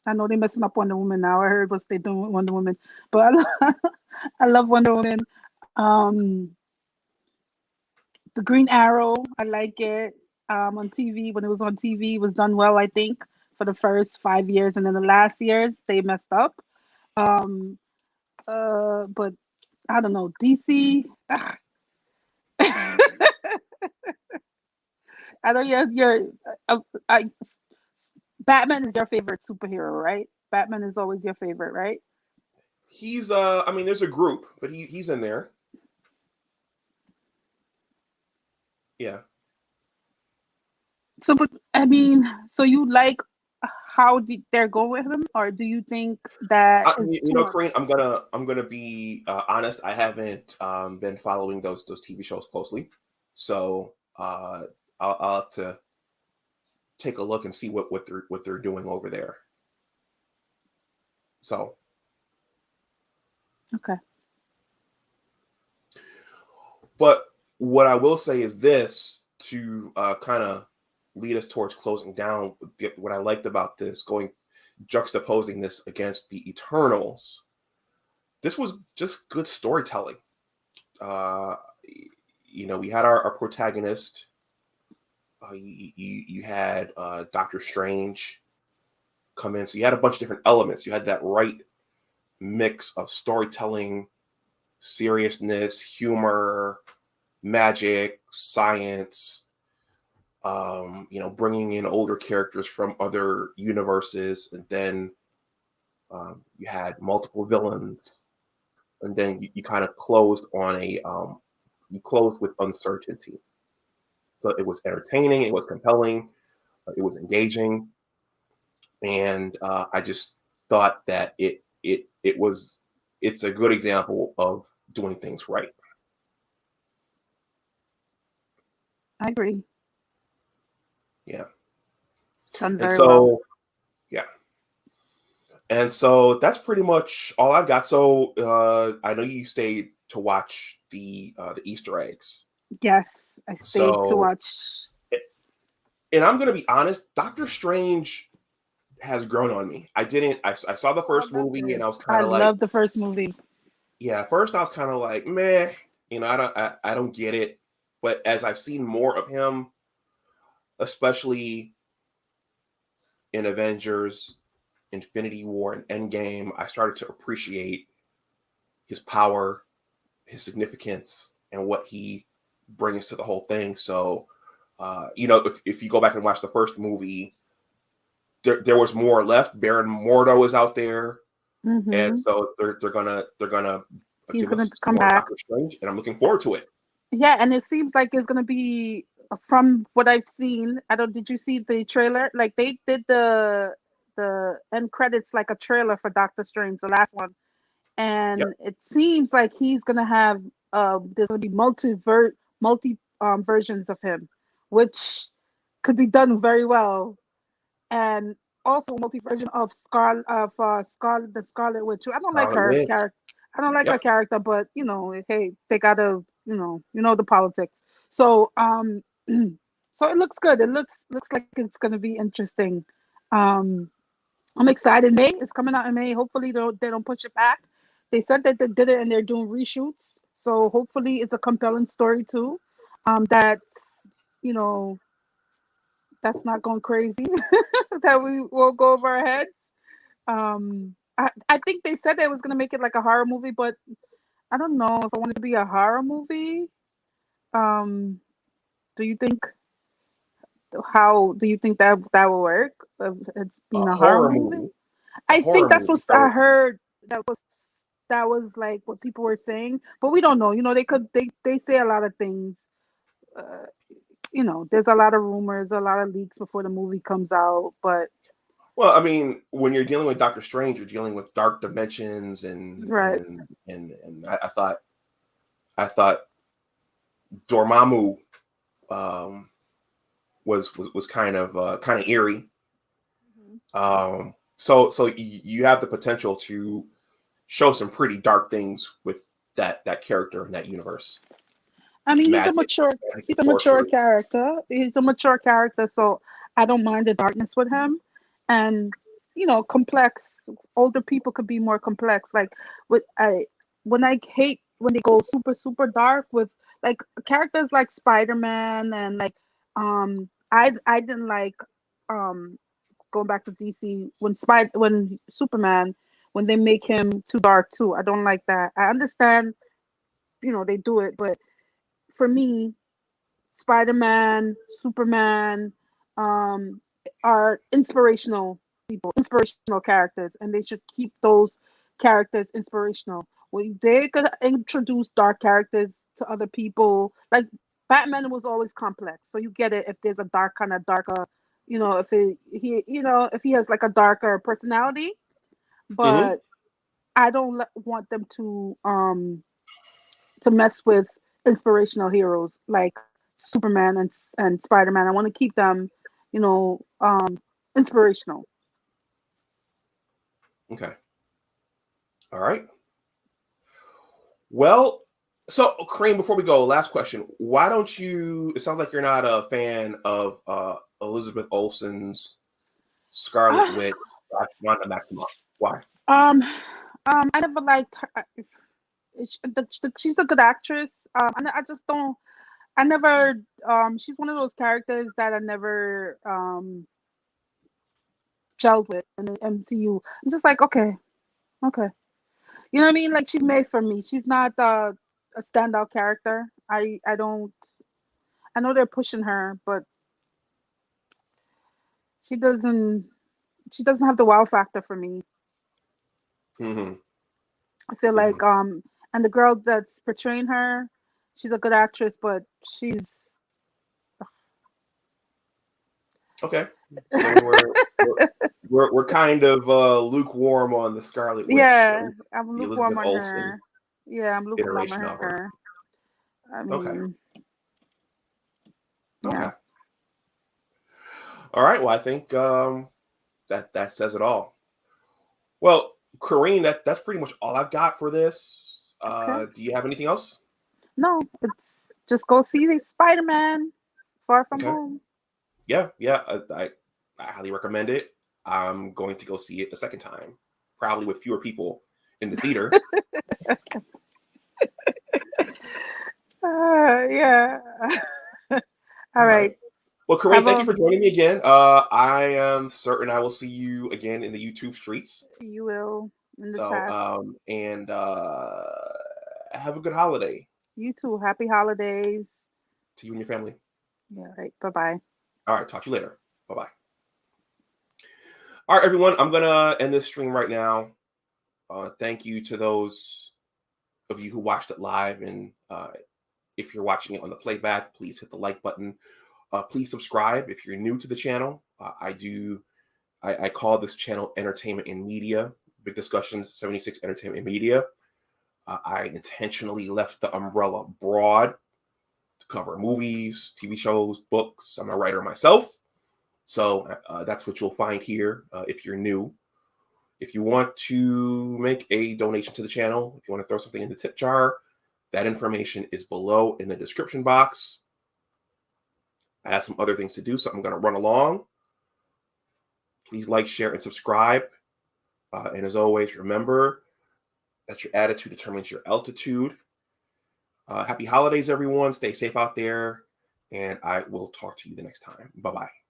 I know they're messing up Wonder Woman now. I heard what they're doing with Wonder Woman, but I love Wonder Woman. Um, the Green Arrow, I like it. On TV, when it was on TV, it was done well, I think, for the first 5 years, and then the last years they messed up. Um, but I don't know, DC. I know uh, I, Batman is your favorite superhero, right? Batman is always your favorite, right? He's I mean, there's a group, but he's in there. Yeah. So, but I mean, so you like how they're going with him, or do you think that is You too know, much? Kereen, I'm gonna be honest. I haven't been following those TV shows closely, so I'll have to take a look and see what they're doing over there. So, Okay. but what I will say is this to kind of lead us towards closing down. What I liked about this, going juxtaposing this against the Eternals, this was just good storytelling. Uh, we had our protagonist. You had Doctor Strange come in, so you had a bunch of different elements. You had that right mix of storytelling, seriousness, humor, magic, science. Bringing in older characters from other universes, and then you had multiple villains, and then you kind of closed on you closed with uncertainty. So it was entertaining, it was compelling, it was engaging, and I just thought that it's a good example of doing things right. I agree. Yeah, Done and very well. so yeah, and so that's pretty much all I've got. So I know you stayed to watch the Easter eggs. Yes, I stayed to So, watch. and I'm gonna be honest, Doctor Strange has grown on me. I didn't. I saw the I first loved movie and it. I was kind I of like, loved the first movie. yeah. At first, I was kind of like, meh. I don't get it. But as I've seen more of him, especially in Avengers, Infinity War, and Endgame, I started to appreciate his power, his significance, and what he brings to the whole thing. So, if you go back and watch the first movie, there was more left. Baron Mordo is out there, and Hmm. so they're gonna He's give gonna us some come more back. Doctor Strange, and I'm looking forward to it. Yeah, and it seems like it's gonna be from what I've seen. I don't. Did you see the trailer? Like they did the end credits like a trailer for Doctor Strange, the last one, Yep, and it seems like he's gonna have there's gonna be multi versions of him, which could be done very well, and also multi version of Scarlet the Scarlet Witch. I don't like Scarlet her Witch. character. I don't like her Yep, character, but hey, they gotta the politics. So so it looks good. It looks like it's gonna be interesting. Um, I'm excited. It's coming out in May. Hopefully they don't push it back. They said that they did it and they're doing reshoots. So hopefully it's a compelling story too. That's you know that's not going crazy. That we will go over our heads. I think they said they was gonna make it like a horror movie, but I don't know if I want it to be a horror movie. Um, do you think how do you think that that will work? It's A being a horror horror movie. movie. A I think horror that's what movie. I So, heard. That was like what people were saying, but we don't know. They say a lot of things. Uh, there's a lot of rumors, a lot of leaks before the movie comes out. But well, I mean, when you're dealing with Doctor Strange, you're dealing with dark dimensions, and right, and and and I thought Dormammu um, was kind of eerie. Mhm. So you have the potential to show some pretty dark things with that character in that universe. I mean, Magic, he's a mature sorcery. character. He's a mature character, so I don't mind the darkness with him. And complex. Older people could be more complex. Like with I when I hate when they go super super dark with like characters like Spider-Man and like I didn't like um going back to DC when Superman when they make him too dark too. I don't like that. I understand, they do it, but for me, Spider-Man, Superman, um, are inspirational characters, and they should keep those characters inspirational. Well, they could introduce dark characters to other people. Like Batman was always complex, so you get it if there's a darker, if he has like a darker personality. Hmm. But I don't want them to mess with inspirational heroes like Superman and Spider Man. I want to keep them, inspirational. Okay. All right. Well, so Kareem, before we go, last question. Why don't you? It sounds like you're not a fan of Elizabeth Olsen's Scarlet Ah, Witch / Wanda Maximoff. Why? um, I never liked her. She's a good actress. I just don't. I never. She's one of those characters that I never gelled with in the MCU. I'm just like, okay, okay. You know what I mean? Like she's made for me. She's not a standout character. I don't. I know they're pushing her, but she doesn't. She doesn't have the wow factor for me. Hmm. I feel Hmm. like and the girl that's portraying her, she's a good actress, but she's Okay. So we're kind of lukewarm on the Scarlet Witch, at yeah, least I'm the lukewarm Elizabeth on Olsen her. Yeah, I'm lukewarm on iteration of her. her. I Okay. mean, yeah. Okay. All right. Well, I think that says it all. Well, Kareen, that's pretty much all I've got for this. Okay. Do you have anything else? No, it's just go see Spider Man Far From Okay. Home. Yeah, yeah. I highly recommend it. I'm going to go see it the second time, probably with fewer people in the theater. Yeah. All All right. right. Well, Kareem, Have thank you a for joining me again. I am certain I will see you again in the YouTube streets. you will in the So, chat. and have a good holiday You too. Happy holidays. to you and your family. Yeah. Right. Bye bye. All right. Talk to you later. Bye bye. All right, everyone. I'm gonna end this stream right now. Thank you to those of you who watched it live, and if you're watching it on the playback, please hit the like button. Please subscribe if you're new to the channel. I call this channel Entertainment and Media. Big Discussions 76 Entertainment and Media. I intentionally left the umbrella broad to cover movies, TV shows, books. I'm a writer myself. So that's what you'll find here if you're new. If you want to make a donation to the channel, if you want to throw something in the tip jar, that information is below in the description box. I have some other things to do, so I'm going to run along. Please like, share, and subscribe. And as always, remember that your attitude determines your altitude. Happy holidays, everyone. Stay safe out there, and I will talk to you the next time. Bye bye.